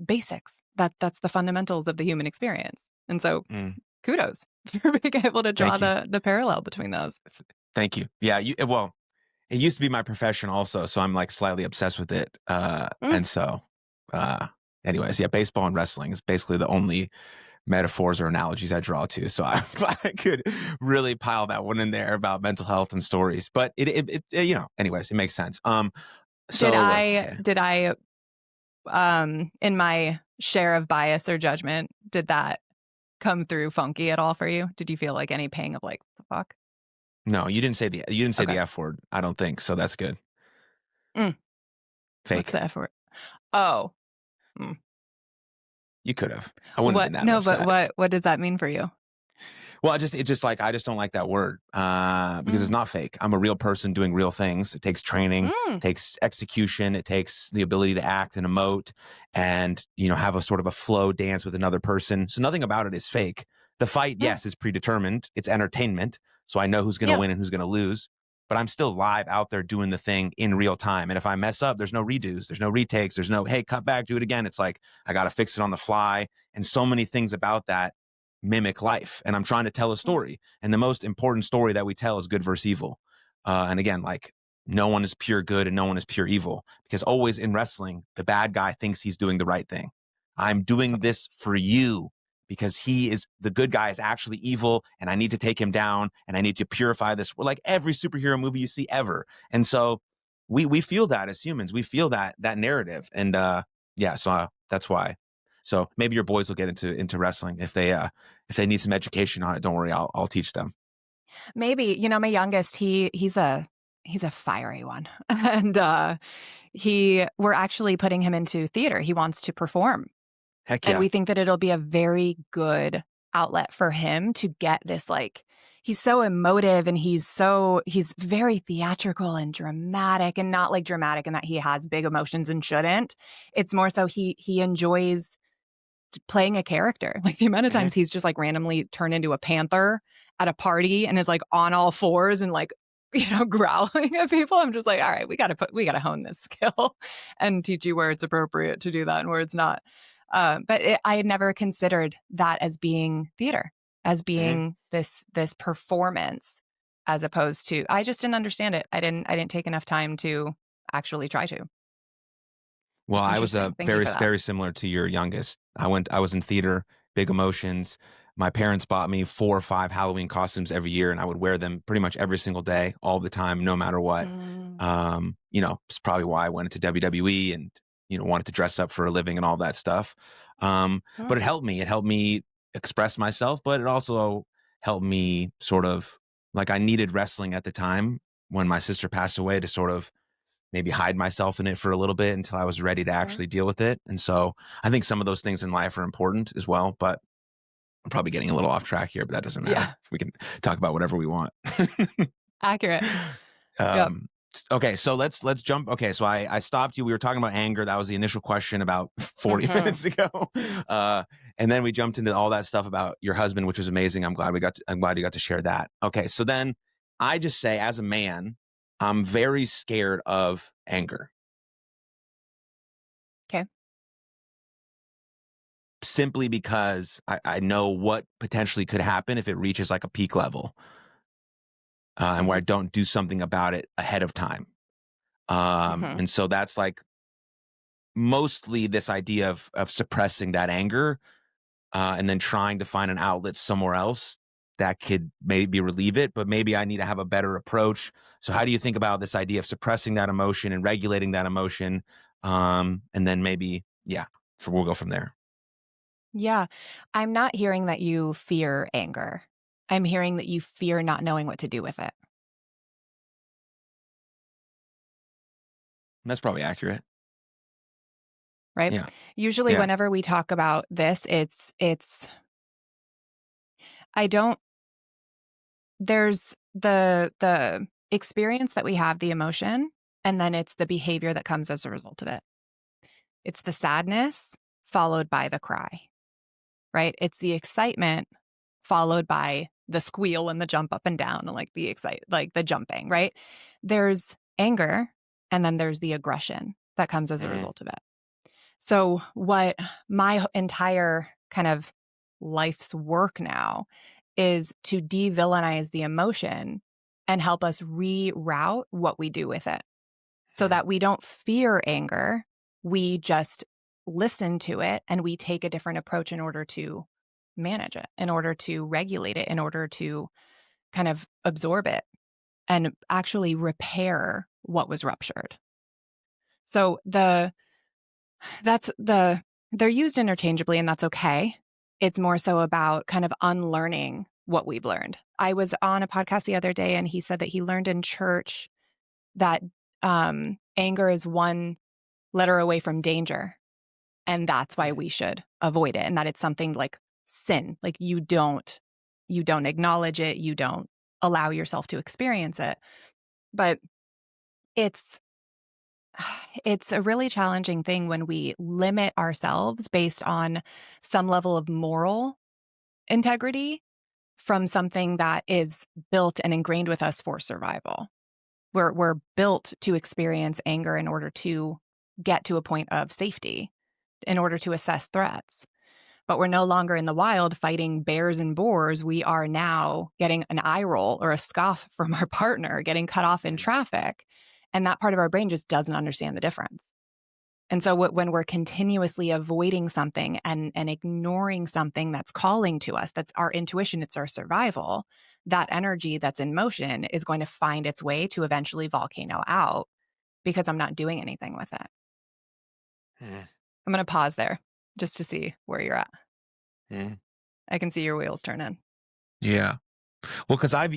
basics. That's the fundamentals of the human experience. And so Mm, kudos for being able to draw thank you. the parallel between those. Thank you. Yeah. Well, it used to be my profession also, so I'm like slightly obsessed with it. Mm. And so, uh, anyways, yeah, baseball and wrestling is basically the only metaphors or analogies I draw to. So I'm glad I could really pile that one in there about mental health and stories. But anyways, it makes sense. So okay. Did I in my share of bias or judgment, did that come through funky at all for you? Did you feel like any pang of like the fuck? No, you didn't say Okay. the F word. I don't think so. That's good. Mm, what's Fake. the F word? Oh. Mm. You could have. I wouldn't have What been that no, but upset. what does that mean for you? Well, it's just like I just don't like that word because it's Mm. not fake. I'm a real person doing real things. It takes training, Mm. takes execution, it takes the ability to act and emote, and have a sort of a flow dance with another person. So nothing about it is fake. The fight, Mm. yes, is predetermined. It's entertainment, so I know who's going to Yeah. win and who's going to lose. But I'm still live out there doing the thing in real time. And if I mess up, there's no redos, there's no retakes, there's no hey, cut back, do it again. It's like I got to fix it on the fly. And so many things about that mimic life. And I'm trying to tell a Mm. story. And the most important story that we tell is good versus evil. And again, like no one is pure good and no one is pure evil because always in wrestling, the bad guy thinks he's doing the right thing. I'm doing Totally. this for you because the good guy is actually evil and I need to take him down and I need to purify this. We're like every superhero movie you see ever. And so we feel that as humans, we feel that narrative. And yeah, so that's why. So maybe your boys will get into wrestling if they need some education on it. Don't worry, I'll teach them. Maybe, my youngest, he's a fiery one. And we're actually putting him into theater. He wants to perform. Heck And yeah. we think that it'll be a very good outlet for him to get this like he's so emotive and he's very theatrical and dramatic and not like dramatic in that he has big emotions and shouldn't. It's more so he enjoys playing a character. Like the amount of Hmm. times he's just like randomly turned into a panther at a party and is like on all fours and like growling at people. I'm just like, all right, we got to hone this skill and teach you where it's appropriate to do that and where it's not. I had never considered that as being theater, as Hmm. being this performance, as opposed to I just didn't understand it. I didn't take enough time to actually try to. Well, That's I was interesting. Thank you very for that. very similar to your youngest. I was in theater, big emotions. My parents bought me 4 or 5 Halloween costumes every year, and I would wear them pretty much every single day, all the time, no matter what. Mm, It's probably why I went into WWE and wanted to dress up for a living and all that stuff. mm, But it helped me. express myself, but it also helped me sort of, like, I needed wrestling at the time when my sister passed away to sort of maybe hide myself in it for a little bit until I was ready to Sure. actually deal with it. And so I think some of those things in life are important as well, but I'm probably getting a little off track here, but that doesn't matter. Yeah. We can talk about whatever we want. Accurate. Yep. um, okay, so let's jump. Okay, so I stopped you. We were talking about anger. That was the initial question about 40 Hmm. minutes ago. Uh, and then we jumped into all that stuff about your husband, which was amazing. I'm glad you got to share that. Okay, so then I just say, as a man, I'm very scared of anger, Okay. simply because I know what potentially could happen if it reaches like a peak level, and where Hmm. I don't do something about it ahead of time. Hmm. And so that's like mostly this idea of suppressing that anger, and then trying to find an outlet somewhere else that could maybe relieve it, but maybe I need to have a better approach. So how do you think about this idea of suppressing that emotion and regulating that emotion? And then maybe, yeah, we'll go from there. Yeah. I'm not hearing that you fear anger. I'm hearing that you fear not knowing what to do with it, That's probably accurate. right? Yeah. Usually Yeah. whenever we talk about this, it's I don't there's the experience that we have, the emotion, and then it's the behavior that comes as a result of it. It's the sadness followed by the cry, right? It's the excitement followed by the squeal and the jump up and down and like the jumping, right? There's anger and then there's the aggression that comes as a Mhm. result of it. So what my entire kind of life's work now is to de-villainize the emotion and help us reroute what we do with it so Mhm. that we don't fear anger. We just listen to it and we take a different approach in order to manage it, in order to regulate it, in order to kind of absorb it and actually repair what was ruptured. So that's the they're used interchangeably and that's okay. It's more so about kind of unlearning what we've learned. I was on a podcast the other day and he said that he learned in church that anger is one letter away from danger. And that's why we should avoid it. And that it's something like sin. Like you don't acknowledge it, you don't allow yourself to experience it. But it's it's a really challenging thing when we limit ourselves based on some level of moral integrity from something that is built and ingrained with us for survival. We're built to experience anger in order to get to a point of safety, in order to assess threats. But we're no longer in the wild fighting bears and boars. We are now getting an eye roll or a scoff from our partner, getting cut off in Mhm. traffic. And that part of our brain just doesn't understand the difference. And so when we're continuously avoiding something and ignoring something that's calling to us, that's our intuition, it's our survival, that energy that's in motion is going to find its way to eventually volcano out because I'm not doing anything with it. Mhm. I'm going to pause there just to see where you're at. Mhm. I can see your wheels turning. Yeah. Well, because I've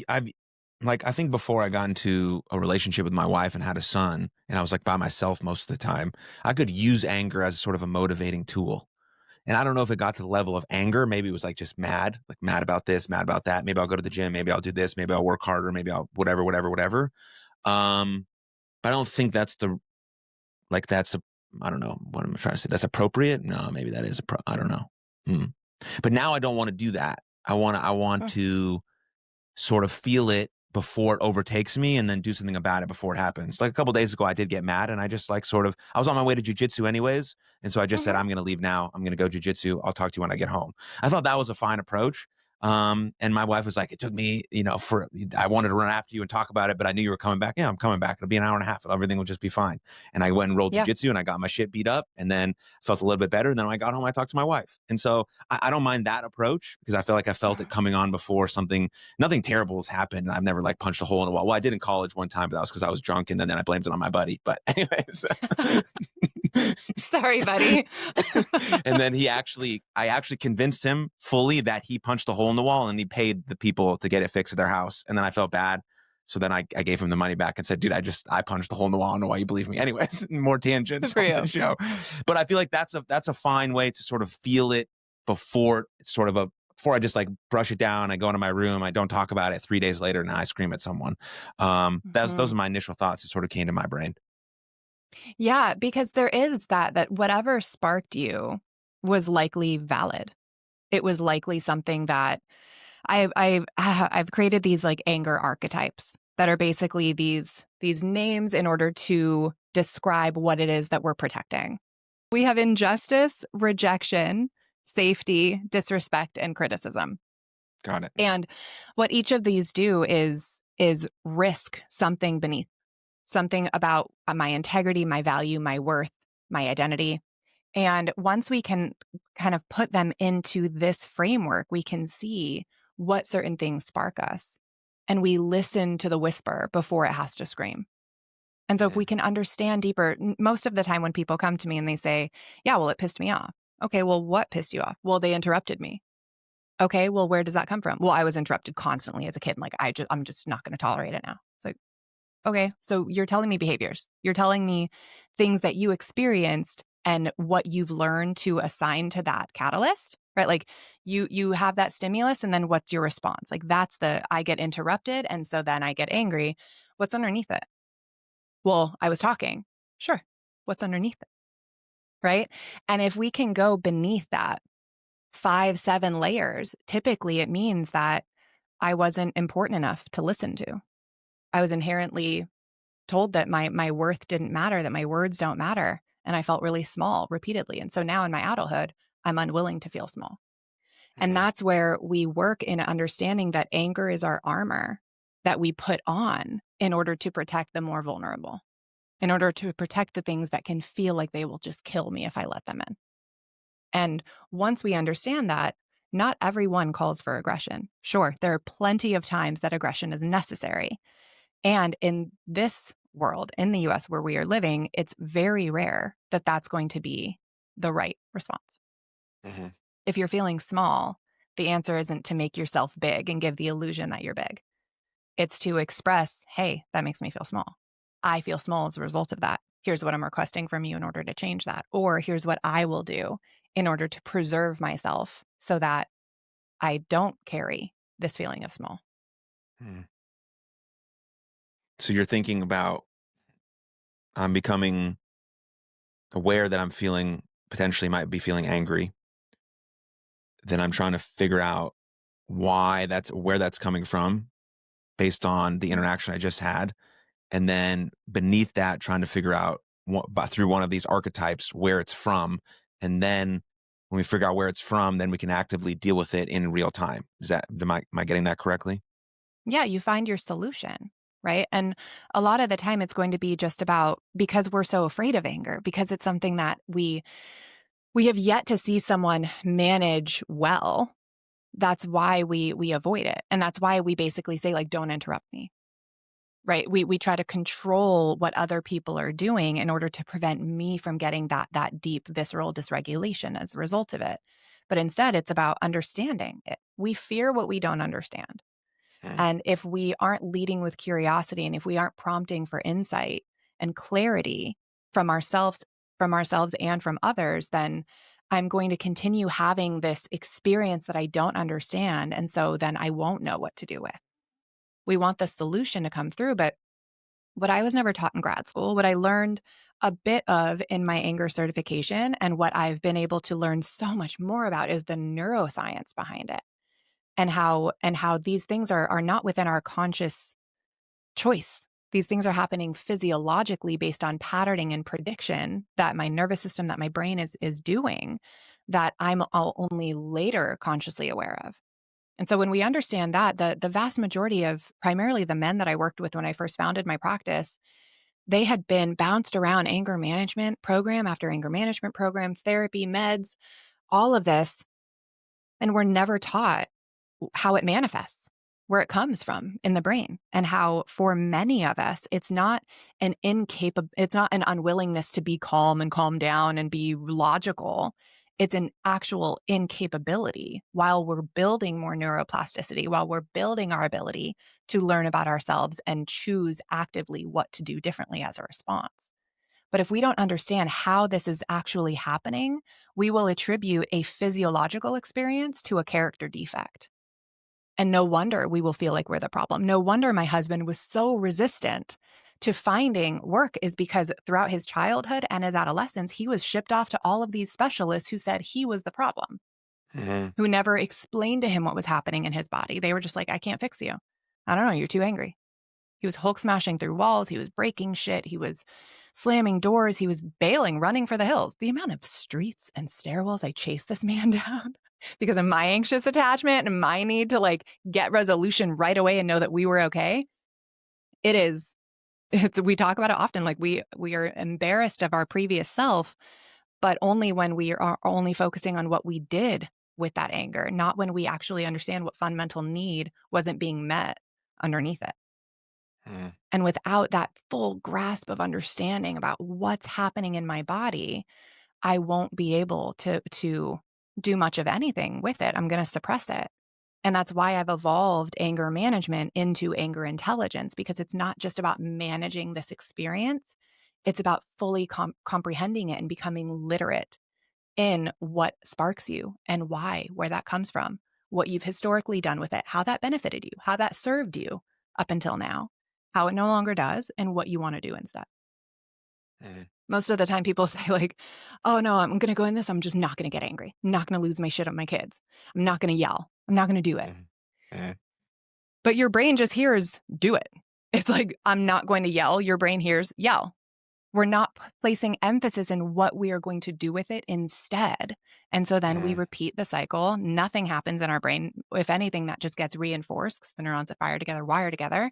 like, I think before I got into a relationship with my wife and had a son, and I was like by myself most of the time, I could use anger as sort of a motivating tool. And I don't know if it got to the level of anger. Maybe it was like just mad, like mad about this, mad about that. Maybe I'll go to the gym. Maybe I'll do this. Maybe I'll work harder. Maybe I'll whatever, whatever, whatever. Um, but I don't think that's that's a, I don't know what I'm trying to say. That's appropriate. No, maybe that is I don't know. Hmm. But now I don't want to do that. I want Mm. to sort of feel it before it overtakes me and then do something about it before it happens. Like a couple days ago, I did get mad and I just like sort of, I was on my way to jujitsu anyways. And so I just said, Mhm. I'm going to leave now. I'm going to go jujitsu. I'll talk to you when I get home. I thought that was a fine approach. And my wife was like, it took me, I wanted to run after you and talk about it, but I knew you were coming back. Yeah, I'm coming back. It'll be an hour and a half. Everything will just be fine. And I went and rolled Yeah. jujitsu and I got my shit beat up and then felt a little bit better. And then when I got home, I talked to my wife. And so I don't mind that approach because I feel like I felt it coming on before something. Nothing terrible has happened. I've never like punched a hole in a wall. Well, I did in college one time, but that was because I was drunk, and then I blamed it on my buddy. But anyways, Sorry, buddy. And then I actually convinced him fully that he punched a hole in the wall and he paid the people to get it fixed at their house. And then I felt bad. So then I gave him the money back and said, dude, I punched a hole in the wall. I don't know why you believe me. Anyways, more Good tangents for on you. this show. But I feel like that's a fine way to sort of feel it before it's sort of before I just like brush it down. I go into my room. I don't talk about it 3 days later. And I scream at someone. Those Mhm. are my initial thoughts that sort of came to my brain. Yeah, because there is that whatever sparked you was likely valid. It was likely something that I've created these like anger archetypes that are basically these names in order to describe what it is that we're protecting. We have injustice, rejection, safety, disrespect, and criticism. Got it. And what each of these do is risk something beneath, something about my integrity, my value, my worth, my identity. And once we can kind of put them into this framework, we can see what certain things spark us. And we listen to the whisper before it has to scream. And so if Yeah. we can understand deeper, most of the time when people come to me and they say, yeah, well, it pissed me off. Okay, well, what pissed you off? Well, they interrupted me. Okay, well, where does that come from? Well, I was interrupted constantly as a kid. Like I'm just not going to tolerate it now. It's like, okay, so you're telling me behaviors. You're telling me things that you experienced and what you've learned to assign to that catalyst, right? Like you have that stimulus and then what's your response? Like that's the I get interrupted and so then I get angry. What's underneath it? Well, I was talking. Sure. What's underneath it? Right? And if we can go beneath that 5, 7 layers, typically it means that I wasn't important enough to listen to. I was inherently told that my worth didn't matter, that my words don't matter. And I felt really small repeatedly. And so now in my adulthood, I'm unwilling to feel small. And Mhm. that's where we work in understanding that anger is our armor that we put on in order to protect the more vulnerable, in order to protect the things that can feel like they will just kill me if I let them in. And once we understand that, not everyone calls for aggression. Sure, there are plenty of times that aggression is necessary. And in this world, in the US where we are living, it's very rare that that's going to be the right response. Mhm. If you're feeling small, the answer isn't to make yourself big and give the illusion that you're big. It's to express, hey, that makes me feel small. I feel small as a result of that. Here's what I'm requesting from you in order to change that. Or here's what I will do in order to preserve myself so that I don't carry this feeling of small. Mhm. So you're thinking about I'm becoming aware that I'm feeling potentially might be feeling angry. Then I'm trying to figure out where that's coming from based on the interaction I just had. And then beneath that, trying to figure out through one of these archetypes where it's from. And then when we figure out where it's from, then we can actively deal with it in real time. Am I getting that correctly? Yeah, you find your solution, right? And a lot of the time it's going to be just about because we're so afraid of anger, because it's something that we have yet to see someone manage well. That's why we avoid it. And that's why we basically say like don't interrupt me. Right? We try to control what other people are doing in order to prevent me from getting that deep visceral dysregulation as a result of it. But instead it's about understanding it. We fear what we don't understand. Hmm. And if we aren't leading with curiosity and if we aren't prompting for insight and clarity from ourselves and from others, then I'm going to continue having this experience that I don't understand. And so then I won't know what to do with. We want the solution to come through. But what I was never taught in grad school, what I learned a bit of in my anger certification, and what I've been able to learn so much more about is the neuroscience behind it and how these things are not within our conscious choice. These things are happening physiologically based on patterning and prediction that my nervous system, that my brain is doing, that only later consciously aware of. And so when we understand that, the vast majority of primarily the men that I worked with when I first founded my practice, they had been bounced around anger management program after anger management program, therapy, meds, all of this, and were never taught how it manifests. where it comes from in the brain, and how for many of us, it's not an unwillingness to be calm and calm down and be logical. It's an actual incapability while we're building more neuroplasticity, while we're building our ability to learn about ourselves and choose actively what to do differently as a response. But if we don't understand how this is actually happening, we will attribute a physiological experience to a character defect. And no wonder we will feel like we're the problem. No wonder my husband was so resistant to finding work, is because throughout his childhood and his adolescence, he was shipped off to all of these specialists who said he was the problem, Mhm. who never explained to him what was happening in his body. They were just like, I can't fix you. I don't know. You're too angry. He was Hulk smashing through walls. He was breaking shit. He was slamming doors. He was bailing, running for the hills. The amount of streets and stairwells I chased this man down because of my anxious attachment and my need to like get resolution right away and know that we were okay. It is, we talk about it often. Like we are embarrassed of our previous self, but only when we are only focusing on what we did with that anger, not when we actually understand what fundamental need wasn't being met underneath it. Mhm. And without that full grasp of understanding about what's happening in my body, I won't be able to do much of anything with it. I'm going to suppress it. And that's why I've evolved anger management into anger intelligence, because it's not just about managing this experience. It's about fully comprehending it and becoming literate in what sparks you and why, where that comes from, what you've historically done with it, how that benefited you, how that served you up until now, how it no longer does, and what you want to do instead. Mhm. Most of the time people say like, oh no, I'm going to go in this. I'm just not going to get angry. I'm not going to lose my shit on my kids. I'm not going to yell. I'm not going to do it. Mhm. Mhm. But your brain just hears do it. It's like, I'm not going to yell. Your brain hears yell. We're not placing emphasis in what we are going to do with it instead. And so then we Mhm. repeat the cycle. Nothing happens in our brain. If anything, that just gets reinforced because the neurons that fire together wire together.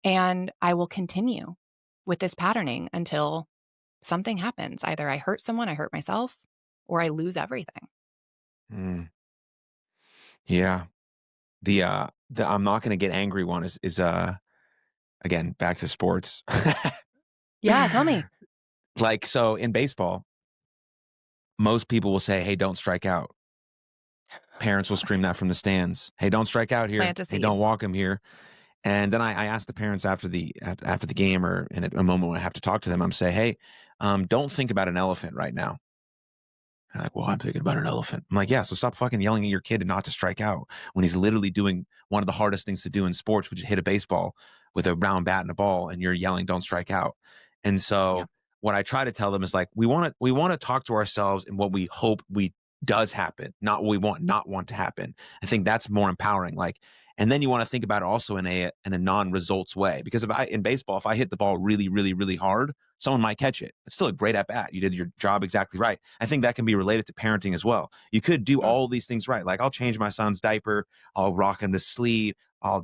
And I will continue with this patterning until something happens. Either I hurt someone, I hurt myself, or I lose everything. Mhm. Yeah. The I'm not gonna get angry one is again, back to sports. Yeah, tell me. Like, so in baseball, most people will say, "Hey, don't strike out." Parents will scream that from the stands. "Hey, don't strike out here. Plant a Hey, seed. don't walk him here." And then I asked the parents after the game or in a moment when I have to talk to them, I'm say, "Hey, don't think about an elephant right now." They're like, well, I'm thinking about an elephant. I'm like, yeah, so stop fucking yelling at your kid not to strike out when he's literally doing one of the hardest things to do in sports, which is hit a baseball with a round bat and a ball, and you're yelling, don't strike out. And Yeah. so what I try to tell them is like, we want to talk to ourselves and what we hope we does happen, not what we not want to happen. I think that's more empowering. Like, and then you want to think about it also in a non-results way. Because if I in baseball, if I hit the ball really, really, really hard, someone might catch it. It's still a great at bat. You did your job exactly right. I think that can be related to parenting as well. You could do Mm, all these things right. Like I'll change my son's diaper, I'll rock him to sleep, I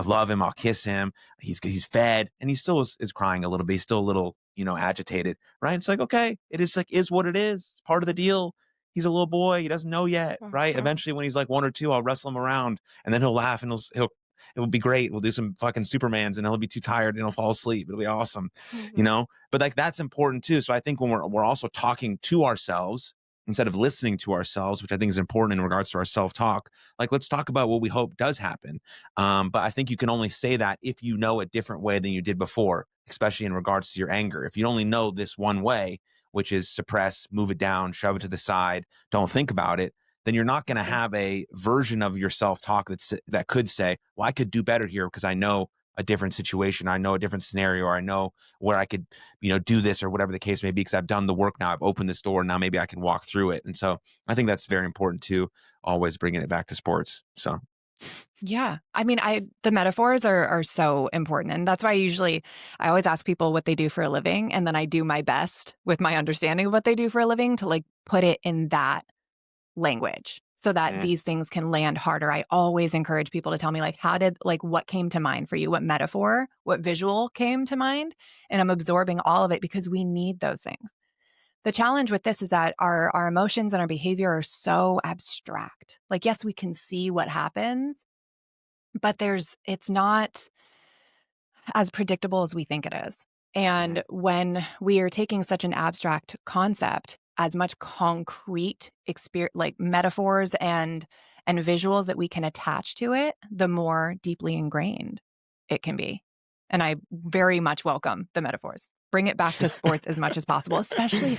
love him, I'll kiss him. He's fed, and he still is crying a little bit. He's still a little agitated, right? It's like okay, it is what it is. It's part of the deal. He's a little boy. He doesn't know yet, right? mhm, Eventually, when he's like 1 or 2, I'll wrestle him around, and then he'll laugh and he'll it will be great. We'll do some fucking Supermans, and he'll be too tired and he'll fall asleep. It'll be awesome, you mhm. know. But like that's important too. So I think when we're also talking to ourselves instead of listening to ourselves, which I think is important in regards to our self talk. Like let's talk about what we hope does happen. But I think you can only say that if you know a different way than you did before, especially in regards to your anger. If you only know this one way, which is suppress, move it down, shove it to the side, don't think about it, then you're not going to True. have a version of your self talk that could say, well, I could do better here because I know a different situation. I know a different scenario, or I know where I could, do this or whatever the case may be, because I've done the work now. I've opened this door. Now maybe I can walk through it. And so I think that's very important too, always bringing it back to sports. So, Yeah. I mean, the metaphors are so important. And that's why I always ask people what they do for a living. And then I do my best with my understanding of what they do for a living to like put it in that language so that mm, these things can land harder. I always encourage people to tell me like what came to mind for you? What metaphor, what visual came to mind? And I'm absorbing all of it because we need those things. The challenge with this is that our emotions and our behavior are so abstract. Like yes, we can see what happens, but it's not as predictable as we think it is. Mhm. And when we are taking such an abstract concept, as much concrete experience, like metaphors and visuals that we can attach to it, the more deeply ingrained it can be. And I very much welcome the metaphors. Bring it back to sports as much as possible, Yeah, especially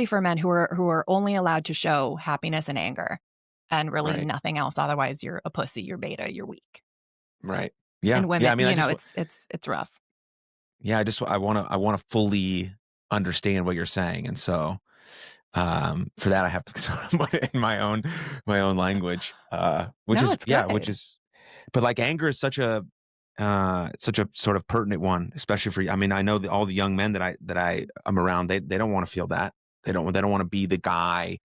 for men who are only allowed to show happiness and anger and really right, nothing else. Otherwise, you're a pussy, you're beta, you're weak. right. Yeah, And yeah. women, I mean, it's rough. yeah, I want to fully understand what you're saying, and so for that, I have to sort of put it in my own language, which No, is it's yeah, which good. is, but like anger is such a sort of pertinent one, especially for, I mean, I know that all the young men that I am around, they don't want to feel that. They don't want to be the guy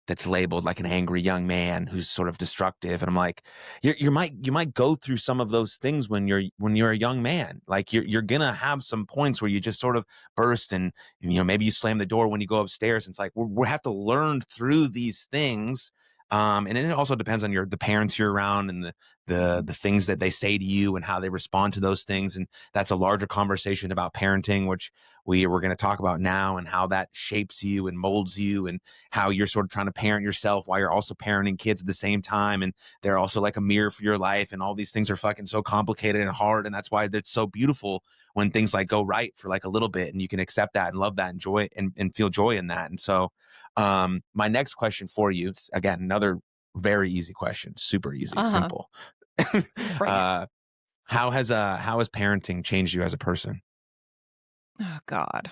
that's labeled like an angry young man who's sort of destructive. And I'm like, you might go through some of those things when you're a young man. Like you're gonna have some points where you just sort of burst, and maybe you slam the door when you go upstairs. And it's like we have to learn through these things. And then it also depends on the parents you're around, and the things that they say to you and how they respond to those things. And that's a larger conversation about parenting, which we're going to talk about now, and how that shapes you and molds you, and how you're sort of trying to parent yourself while you're also parenting kids at the same time. And they're also like a mirror for your life. And all these things are fucking so complicated and hard. And that's why it's so beautiful when things like go right for like a little bit, and you can accept that and love that and joy and feel joy in that. And so, my next question for you, again, another very easy question, super easy, Uh-huh. simple. Bring it. uh, how has parenting changed you as a person? Oh God.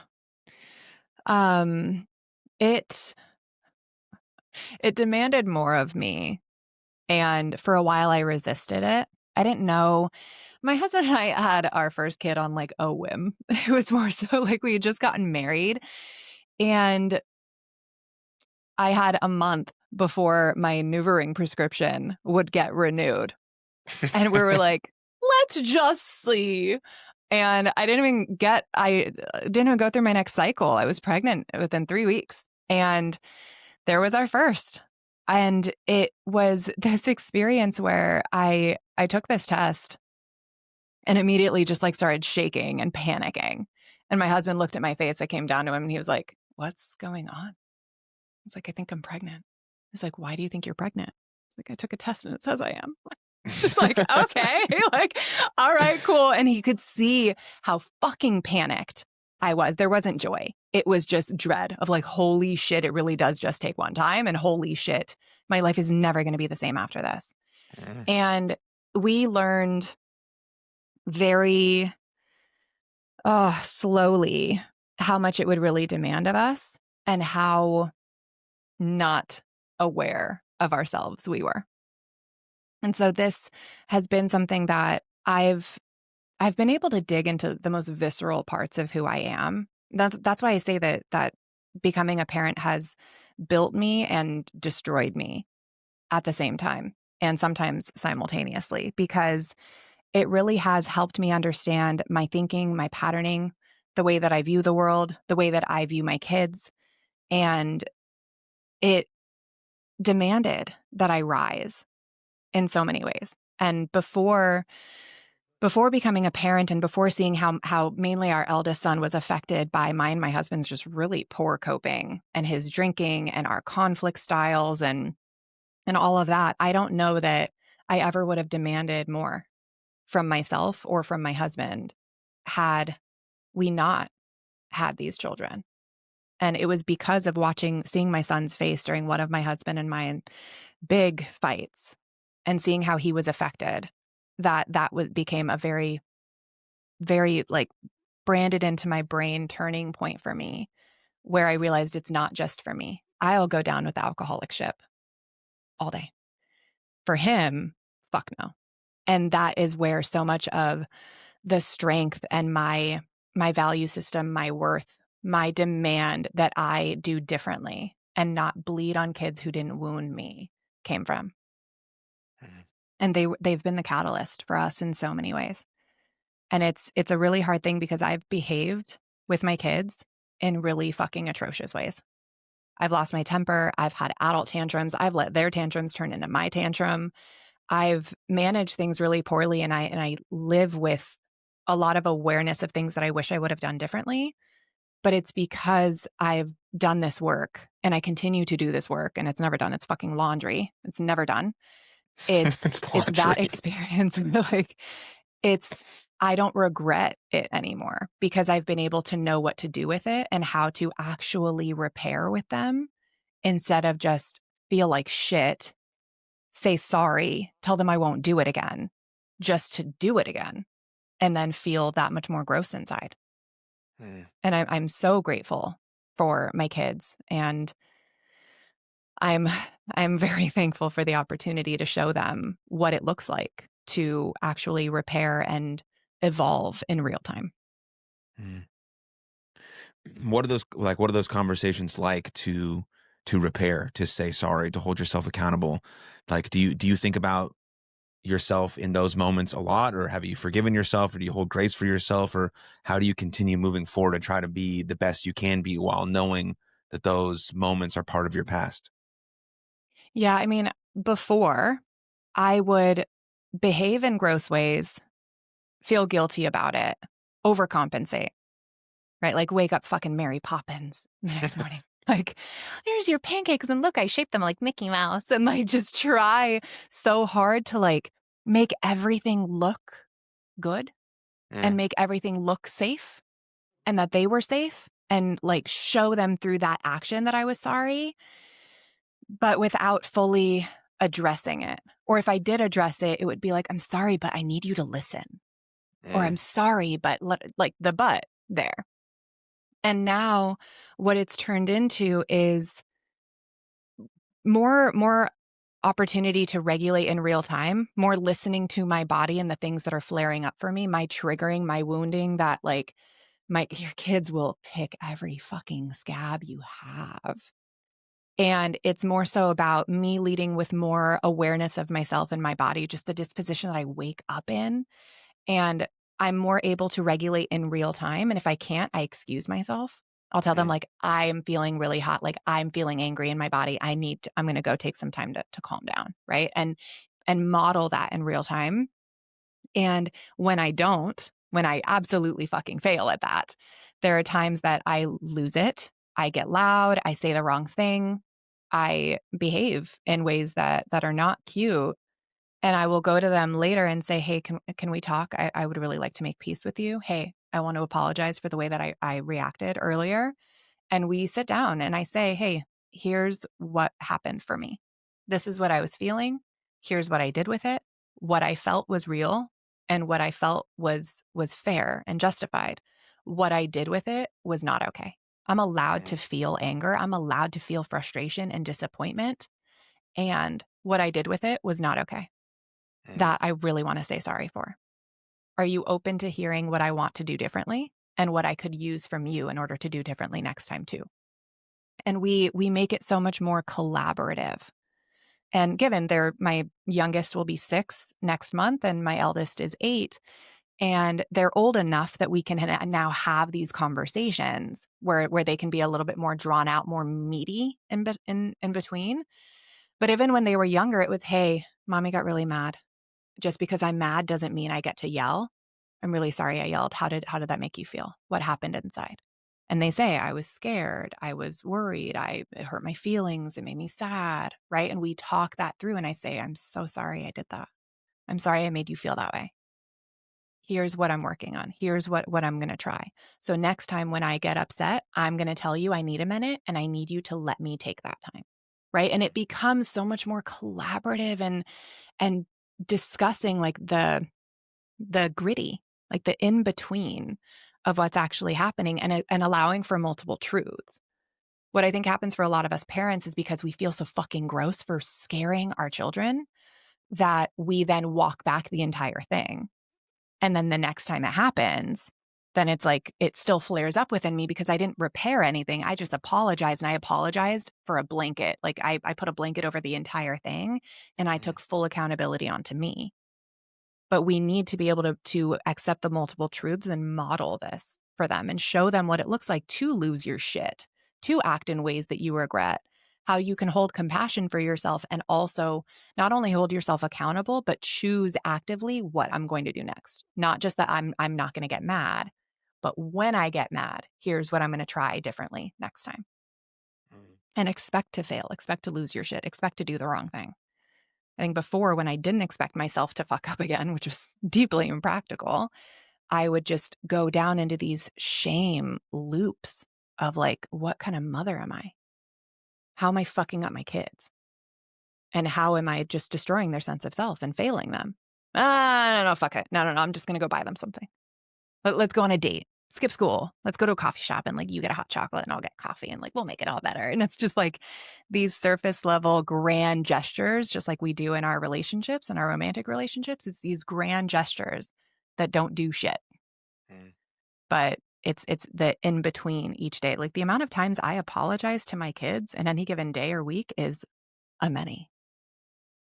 Um, it it demanded more of me. And for a while I resisted it. I didn't know. My husband and I had our first kid on like a whim. It was more so like we had just gotten married. And I had a month before my NuvaRing prescription would get renewed. And we were like, let's just see. And I didn't even go through my next cycle. I was pregnant within 3 weeks. And there was our first. And it was this experience where I took this test and immediately just like started shaking and panicking. And my husband looked at my face. I came down to him and he was like, "What's going on?" I was like, "I think I'm pregnant." He's like, "Why do you think you're pregnant?" It's like, "I took a test and it says I am." It's just like, okay, like, all right, cool. And he could see how fucking panicked I was. There wasn't joy. It was just dread of like, holy shit, it really does just take one time. And holy shit, my life is never going to be the same after this. And we learned very slowly how much it would really demand of us and how not aware of ourselves we were. And so this has been something that I've been able to dig into the most visceral parts of who I am. That's why I say that becoming a parent has built me and destroyed me at the same time, and sometimes simultaneously, because it really has helped me understand my thinking, my patterning, the way that I view the world, the way that I view my kids. And it demanded that I rise in so many ways. And before becoming a parent and before seeing how mainly our eldest son was affected by mine and my husband's just really poor coping and his drinking and our conflict styles and all of that, I don't know that I ever would have demanded more from myself or from my husband had we not had these children. And it was because of seeing my son's face during one of my husband and mine big fights and seeing how he was affected that became a very, very like branded into my brain turning point for me, where I realized it's not just for me. I'll go down with the alcoholic ship all day. For him, fuck no. And that is where so much of the strength and my value system, my worth, my demand that I do differently and not bleed on kids who didn't wound me came from. And they've been the catalyst for us in so many ways. And it's a really hard thing because I've behaved with my kids in really fucking atrocious ways. I've lost my temper. I've had adult tantrums. I've let their tantrums turn into my tantrum. I've managed things really poorly, and I live with a lot of awareness of things that I wish I would have done differently, but it's because I've done this work and I continue to do this work, and it's never done. It's fucking laundry. It's never done. It's It's it's that laundry. experience where, like, it's I don't regret it anymore because I've been able to know what to do with it and how to actually repair with them instead of just feel like shit, say sorry, tell them I won't do it again, just to do it again, and then feel that much more gross inside. Mm, And I'm so grateful for my kids, and I'm I'm very thankful for the opportunity to show them what it looks like to actually repair and evolve in real time. mm. What are those conversations like to repair, to say sorry, to hold yourself accountable? Like, do you think about yourself in those moments a lot, or have you forgiven yourself, or do you hold grace for yourself, or how do you continue moving forward and try to be the best you can be while knowing that those moments are part of your past? Yeah, I mean, before I would behave in gross ways, feel guilty about it, overcompensate, right? Like wake up fucking Mary Poppins the next morning. Like, here's your pancakes and look, I shaped them like Mickey Mouse, and like just try so hard to like make everything look good and Mm, make everything look safe and that they were safe and like show them through that action that I was sorry, but without fully addressing it. Or if I did address it, it would be like, I'm sorry, but I need you to listen. Or I'm mm, sorry, but like the but there. And now what it's turned into is more opportunity to regulate in real time, more listening to my body and the things that are flaring up for me, my triggering, my wounding that like your kids will pick every fucking scab you have. And it's more so about me leading with more awareness of myself and my body, just the disposition that I wake up in. And I'm more able to regulate in real time. And if I can't, I excuse myself. I'll tell them mm, like, I'm feeling really hot. Like I'm feeling angry in my body. I'm going to go take some time to calm down. Right. And model that in real time. And when I absolutely fucking fail at that, there are times that I lose it. I get loud. I say the wrong thing. I behave in ways that are not cute. And I will go to them later and say, hey, can we talk? I would really like to make peace with you. Hey, I want to apologize for the way that I reacted earlier. And we sit down and I say, hey, here's what happened for me. This is what I was feeling. Here's what I did with it. What I felt was real and what I felt was fair and justified. What I did with it was not okay. I'm allowed to mm, feel anger. I'm allowed to feel frustration and disappointment. And what I did with it was not okay. mm, That I really want to say sorry for. Are you open to hearing what I want to do differently and what I could use from you in order to do differently next time too? And we make it so much more collaborative. And given my youngest will be 6 next month and my eldest is 8, and they're old enough that we can now have these conversations where they can be a little bit more drawn out, more meaty in between. But even when they were younger, it was, hey, mommy got really mad. Just because I'm mad doesn't mean I get to yell. I'm really sorry I yelled. How did that make you feel? What happened inside? And they say, I was scared. I was worried. It hurt my feelings. It made me sad. Right. And we talk that through. And I say, I'm so sorry I did that. I'm sorry I made you feel that way. Here's what I'm working on. Here's what I'm going to try. So next time when I get upset, I'm going to tell you I need a minute and I need you to let me take that time. Right. And it becomes so much more collaborative and discussing like the gritty, like the in between of what's actually happening and allowing for multiple truths. What I think happens for a lot of us parents is because we feel so fucking gross for scaring our children that we then walk back the entire thing. And then the next time it happens, then it's like it still flares up within me because I didn't repair anything. I just apologized, and I apologized for a blanket. Like I put a blanket over the entire thing and I mm, took full accountability onto me. But we need to be able to accept the multiple truths and model this for them and show them what it looks like to lose your shit, to act in ways that you regret, how you can hold compassion for yourself and also not only hold yourself accountable, but choose actively what I'm going to do next. Not just that I'm not going to get mad, but when I get mad, here's what I'm going to try differently next time. Mm. And expect to fail, expect to lose your shit, expect to do the wrong thing. I think before, when I didn't expect myself to fuck up again, which was deeply impractical, I would just go down into these shame loops of like, what kind of mother am I? How am I fucking up my kids? And how am I just destroying their sense of self and failing them? No, fuck it. No. I'm just going to go buy them something. Let's go on a date. Skip school. Let's go to a coffee shop and like you get a hot chocolate and I'll get coffee and like we'll make it all better. And it's just like these surface level grand gestures, just like we do in our relationships and our romantic relationships. It's these grand gestures that don't do shit. Mm. But it's the in between each day. Like the amount of times I apologize to my kids in any given day or week is a many,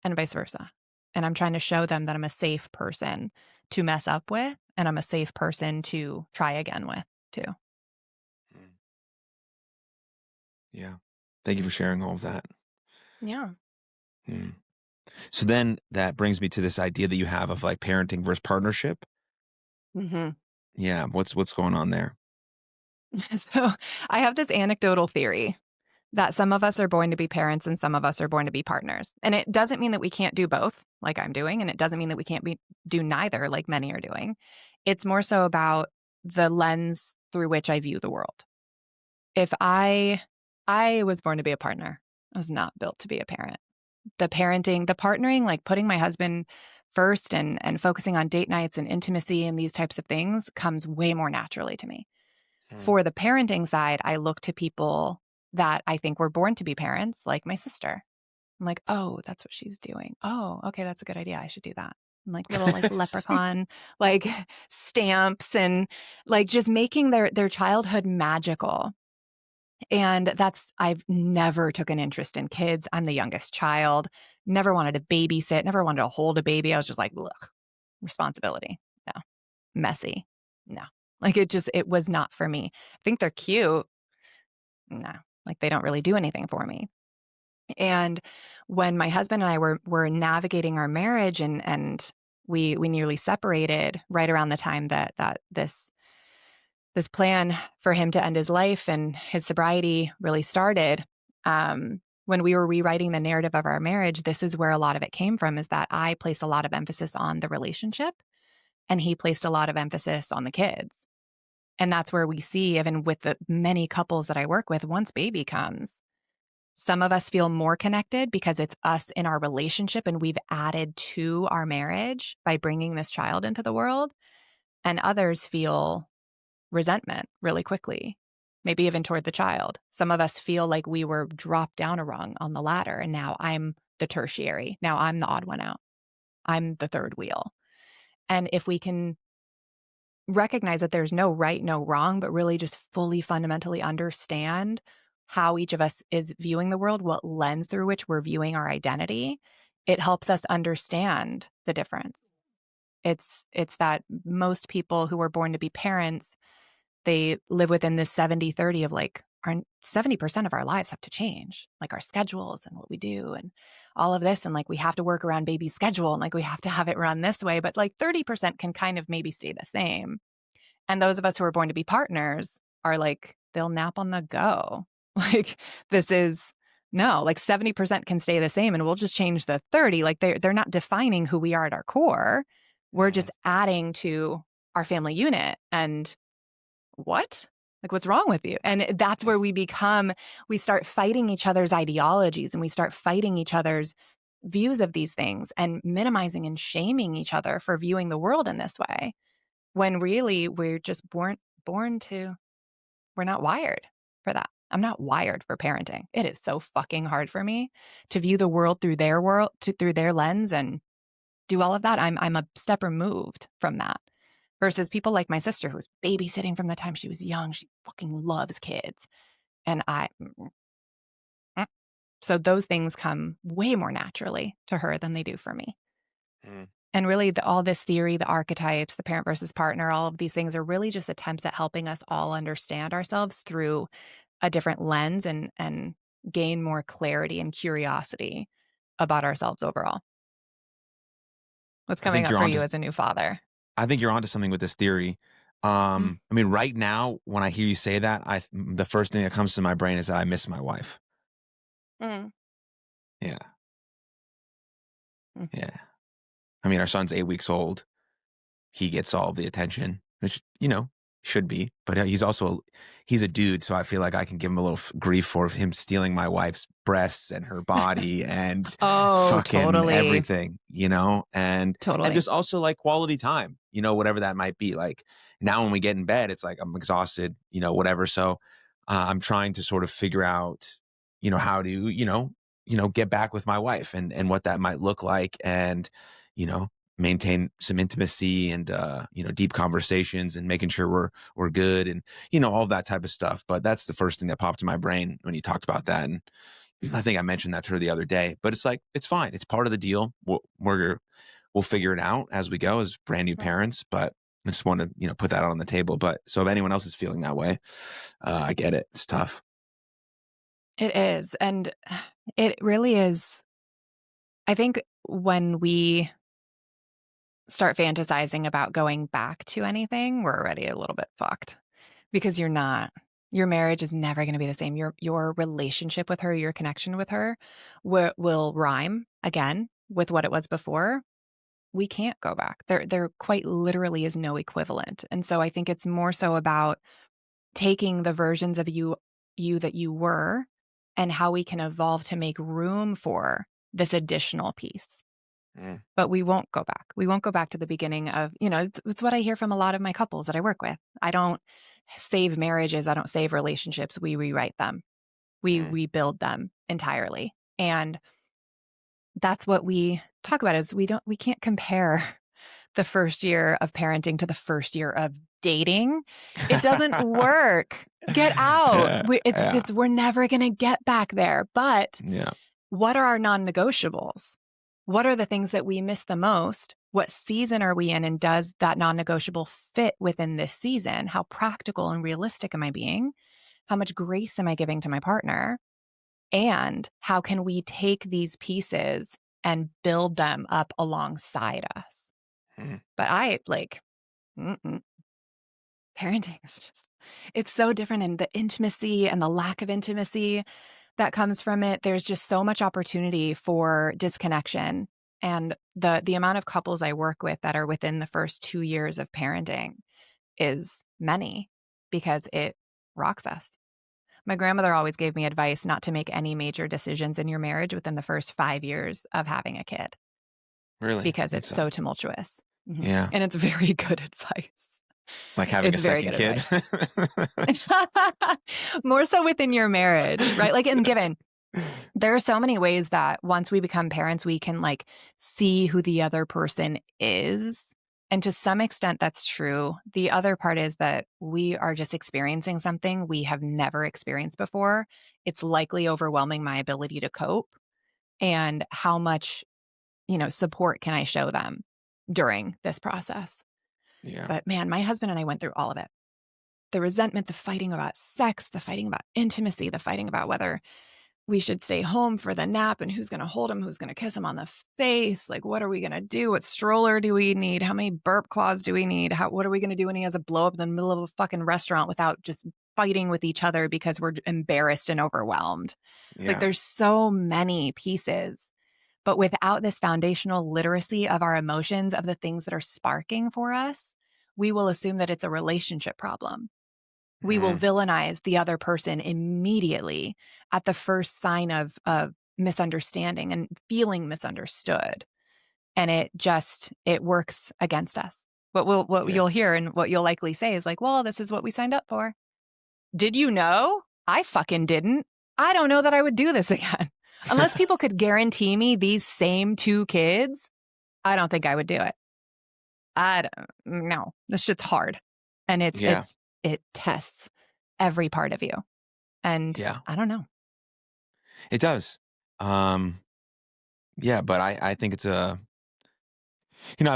and vice versa. And I'm trying to show them that I'm a safe person to mess up with, and I'm a safe person to try again with too. Mm. Yeah. Thank you for sharing all of that. Yeah. Mm. So then that brings me to this idea that you have of like parenting versus partnership. hmm Yeah. What's going on there? So I have this anecdotal theory that some of us are born to be parents and some of us are born to be partners. And it doesn't mean that we can't do both, like I'm doing, and it doesn't mean that we can't do neither, like many are doing. It's more so about the lens through which I view the world. If I was born to be a partner, I was not built to be a parent. The parenting, the partnering, like putting my husband first and focusing on date nights and intimacy and these types of things comes way more naturally to me. Mm. For the parenting side, I look to people that I think were born to be parents, like my sister. I'm like, oh, that's what she's doing. Oh, okay, that's a good idea. I should do that. And like little like leprechaun like stamps and like just making their childhood magical. And that's I've never took an interest in kids. I'm the youngest child. Never wanted to babysit, never wanted to hold a baby. I was just like, ugh, responsibility. No. Messy. No. Like it was not for me. I think they're cute. No. Like they don't really do anything for me. And when my husband and I were navigating our marriage and we nearly separated right around the time that this plan for him to end his life and his sobriety really started. When we were rewriting the narrative of our marriage, this is where a lot of it came from, is that I placed a lot of emphasis on the relationship and he placed a lot of emphasis on the kids. And that's where we see, even with the many couples that I work with, once baby comes, some of us feel more connected because it's us in our relationship and we've added to our marriage by bringing this child into the world. And others feel resentment really quickly, maybe even toward the child. Some of us feel like we were dropped down a rung on the ladder and now I'm the tertiary. Now I'm the odd one out. I'm the third wheel. And if we can recognize that there's no right, no wrong, but really just fully fundamentally understand how each of us is viewing the world, what lens through which we're viewing our identity, it helps us understand the difference. It's that most people who are born to be parents, they live within this 70-30 of like our 70% of our lives have to change, like our schedules and what we do and all of this. And like we have to work around baby's schedule and like we have to have it run this way. But like 30% can kind of maybe stay the same. And those of us who are born to be partners are like, they'll nap on the go. Like this is no, like 70% can stay the same and we'll just change the 30. Like they're not defining who we are at our core. We're Mm. just adding to our family unit. And what? Like what's wrong with you? And that's where we start fighting each other's ideologies and we start fighting each other's views of these things and minimizing and shaming each other for viewing the world in this way when really we're just born to we're not wired for that. I'm not wired for parenting. It is so fucking hard for me to view the world through their lens and do all of that. I'm a step removed from that. Versus people like my sister who was babysitting from the time she was young. She fucking loves kids. And mm. So those things come way more naturally to her than they do for me. Mm. And really, all this theory, the archetypes, the parent versus partner, all of these things are really just attempts at helping us all understand ourselves through a different lens and gain more clarity and curiosity about ourselves overall. What's I coming think up you're for onto you as a new father? I think you're onto something with this theory. Mm, I mean, right now, when I hear you say that, the first thing that comes to my brain is that I miss my wife. mm, Yeah, mm. yeah. I mean, our son's 8 weeks old. He gets all the attention, which, should be. But he's a dude, so I feel like I can give him a little grief for him stealing my wife's breasts and her body and Oh, fucking totally. everything, and Totally. just also like quality time, whatever that might be. Like now when we get in bed, it's like I'm exhausted, whatever. So I'm trying to sort of figure out, how to, get back with my wife and what that might look like, and you know maintain some intimacy and deep conversations and making sure we're good, and all that type of stuff. But that's the first thing that popped in my brain when you talked about that. And I think I mentioned that to her the other day. But it's like, it's fine, it's part of the deal. We'll figure it out as we go as brand new Mm. parents. But I just want to put that on the table. But so if anyone else is feeling that way, I get it, it's tough. It is. And it really is. I think when we start fantasizing about going back to anything, we're already a little bit fucked because you're not. Your marriage is never going to be the same. Your relationship with her, your connection with her will rhyme again with what it was before. We can't go back. There quite literally is no equivalent. And so I think it's more so about taking the versions of you that you were and how we can evolve to make room for this additional piece. Mm. But we won't go back. We won't go back to the beginning of, it's what I hear from a lot of my couples that I work with. I don't save marriages. I don't save relationships. We rewrite them. We Mm. rebuild them entirely. And that's what we talk about is we can't compare the first year of parenting to the first year of dating. It doesn't work. Get out. Yeah, yeah, We're never going to get back there. But yeah. what are our non-negotiables? What are the things that we miss the most? What season are we in? And does that non-negotiable fit within this season? How practical and realistic am I being? How much grace am I giving to my partner? And how can we take these pieces and build them up alongside us? Mm. But mm-mm. Parenting is it's so different. And the intimacy and the lack of intimacy that comes from it, there's just so much opportunity for disconnection. And the amount of couples I work with that are within the first 2 years of parenting is many because it rocks us. My grandmother always gave me advice not to make any major decisions in your marriage within the first 5 years of having a kid Really, because it's it's so tumultuous. yeah, And it's very good advice. like having a It's very second good kid. advice. More so within your marriage, right? Like, and given there are so many ways that once we become parents, we can like see who the other person is. And to some extent, that's true. The other part is that we are just experiencing something we have never experienced before. It's likely overwhelming my ability to cope. And how much, support can I show them during this process? Yeah. But man, my husband and I went through all of it. The resentment, the fighting about sex, the fighting about intimacy, the fighting about whether we should stay home for the nap and who's going to hold him, who's going to kiss him on the face. Like, what are we going to do? What stroller do we need? How many burp claws do we need? What are we going to do when he has a blow up in the middle of a fucking restaurant without just fighting with each other because we're embarrassed and overwhelmed? Like, Yeah. there's so many pieces. But without this foundational literacy of our emotions, of the things that are sparking for us, we will assume that it's a relationship problem. We will Mm. villainize the other person immediately at the first sign of misunderstanding and feeling misunderstood. And it works against us. What Yeah. you'll hear and what you'll likely say is like, well, this is what we signed up for. Did you know? I fucking didn't. I don't know that I would do this again. Unless people could guarantee me these same two kids, I don't think I would do it. I don't, no, this shit's hard. And Yeah. it tests every part of you. And Yeah. I don't know. It does. Um, yeah, but I think it's I've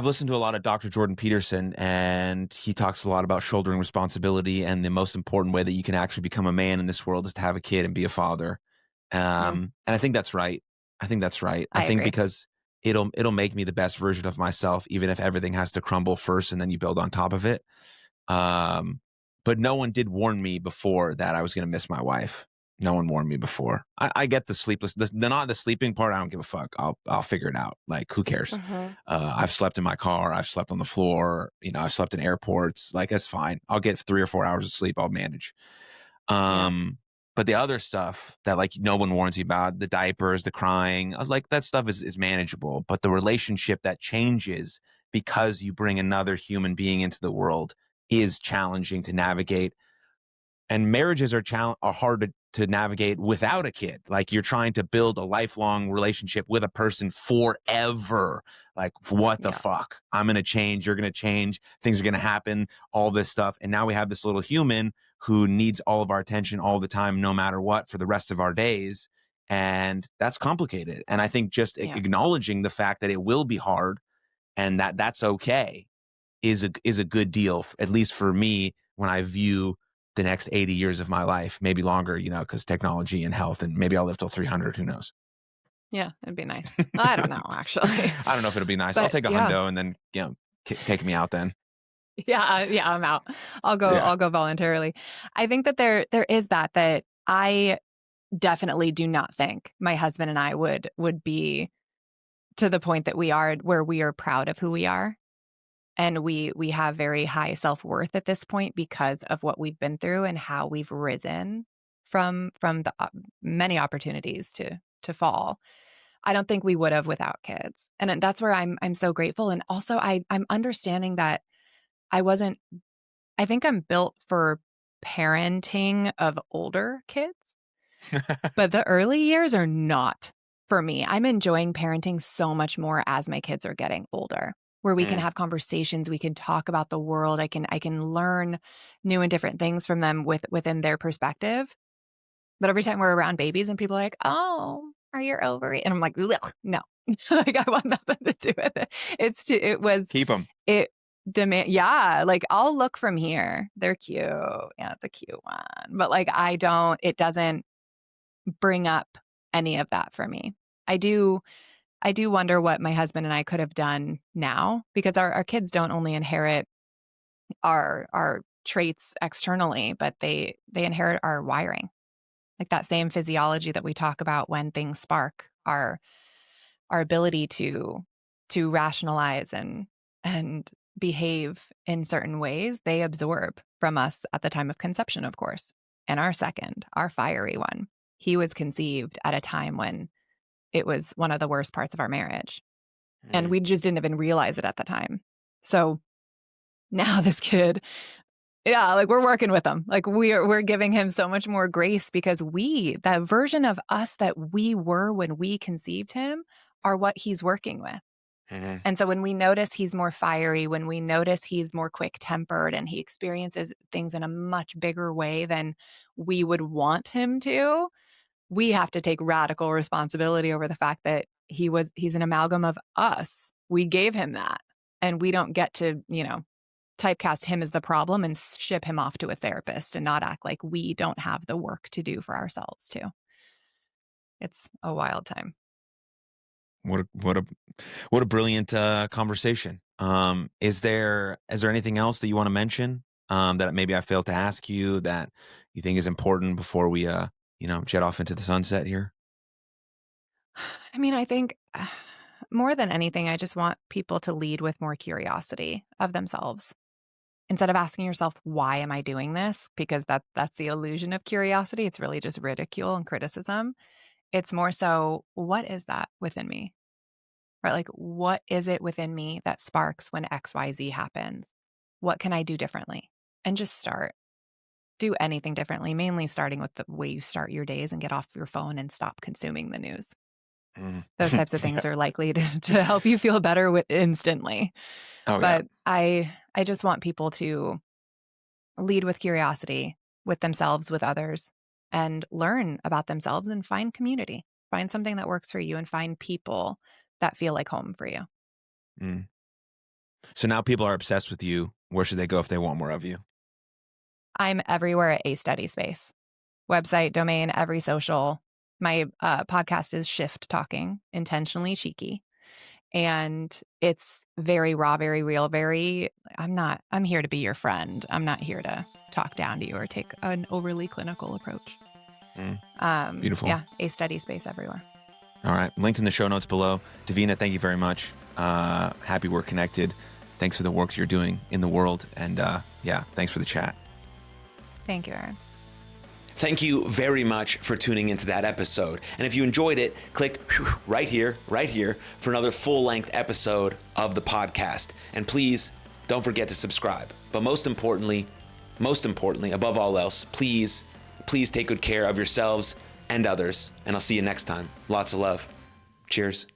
listened to a lot of Dr. Jordan Peterson, and he talks a lot about shouldering responsibility, and the most important way that you can actually become a man in this world is to have a kid and be a father. Mm, And I think that's right. I think that's right. I I think agree. because it'll make me the best version of myself, even if everything has to crumble first and then you build on top of it. Um, but no one did warn me before that I was going to miss my wife. No one warned me before. I get the sleepless, the not the sleeping part. I don't give a fuck. I'll figure it out. Like, who cares? Hmm. I've slept in my car. I've slept on the floor. I've slept in airports. Like, that's fine. I'll get 3 or 4 hours of sleep. I'll manage. Yeah. Um, but the other stuff that like no one warns you about, the diapers, the crying, like that stuff is manageable. But the relationship that changes because you bring another human being into the world is challenging to navigate, and marriages are hard to navigate without a kid. Like, you're trying to build a lifelong relationship with a person forever. Like, what the Yeah. fuck? I'm going to change. You're going to change. Things are going to happen, all this stuff. And now we have this little human who needs all of our attention all the time, no matter what, for the rest of our days. And that's complicated. And I think just Yeah. acknowledging the fact that it will be hard and that that's okay is a good deal, at least for me, when I view the next 80 years of my life, maybe longer, because technology and health, and maybe I'll live till 300. Who knows? Yeah. It'd be nice. I don't know, actually. I don't know if it'll be nice. I'll But take a yeah. hundo and then, take me out then. Yeah. Yeah. I'm out. Yeah. I'll go voluntarily. I think that there is that I definitely do not think my husband and I would be to the point that we are where we are proud of who we are. And we have very high self-worth at this point because of what we've been through and how we've risen from the many opportunities to fall. I don't think we would have without kids. And that's where I'm so grateful. And also I'm understanding that I wasn't I think I'm built for parenting of older kids, but the early years are not for me. I'm enjoying parenting so much more as my kids are getting older, where we can Mm. have conversations, we can talk about the world. I can learn new and different things from them within their perspective. But every time we're around babies and people are like, "Oh, are you over it?" And I'm like, "Ugh, no." Like, I want nothing to do with it. It was Keep them. it demand yeah, like, I'll look from here. They're cute. Yeah, it's a cute one. But like, it doesn't bring up any of that for me. I do I do wonder what my husband and I could have done now, because our kids don't only inherit our traits externally, but they inherit our wiring. Like that same physiology that we talk about when things spark, our ability to rationalize and behave in certain ways, they absorb from us at the time of conception, of course. And our second, our fiery one, he was conceived at a time when it was one of the worst parts of our marriage. And Mm. we just didn't even realize it at the time. So now this kid, yeah, like we're working with him. Like we're giving him so much more grace because that version of us that we were when we conceived him are what he's working with. Mhm. And so when we notice he's more fiery, when we notice he's more quick-tempered and he experiences things in a much bigger way than we would want him to, we have to take radical responsibility over the fact that he's an amalgam of us. We gave him that. And we don't get to, typecast him as the problem and ship him off to a therapist and not act like we don't have the work to do for ourselves too. It's a wild time. What a brilliant conversation. Is there anything else that you want to mention, that maybe I failed to ask you, that you think is important before we jet off into the sunset here? I mean, I think more than anything, I just want people to lead with more curiosity of themselves. Instead of asking yourself, why am I doing this? Because that's the illusion of curiosity. It's really just ridicule and criticism. It's more so, what is that within me? Right? Like, what is it within me that sparks when XYZ happens? What can I do differently? And just start. Do anything differently, mainly starting with the way you start your days and get off your phone and stop consuming the news. Mm. Those types of Yeah. things are likely to help you feel better instantly. Oh yeah. But I just want people to lead with curiosity, with themselves, with others, and learn about themselves and find community. Find something that works for you and find people that feel like home for you. Mm. So now people are obsessed with you. Where should they go if they want more of you? I'm everywhere at A Steady Space. Website, domain, every social. My podcast is Shift Talking, intentionally cheeky. And it's very raw, very real, I'm here to be your friend. I'm not here to talk down to you or take an overly clinical approach. Beautiful. Yeah, a steady space everywhere. All right. Linked in the show notes below. Davina, thank you very much. Happy we're connected. Thanks for the work you're doing in the world. And thanks for the chat. Thank you, Aaron. Thank you very much for tuning into that episode. And if you enjoyed it, click right here for another full-length episode of the podcast. And please don't forget to subscribe. But most importantly, above all else, please take good care of yourselves and others. And I'll see you next time. Lots of love. Cheers.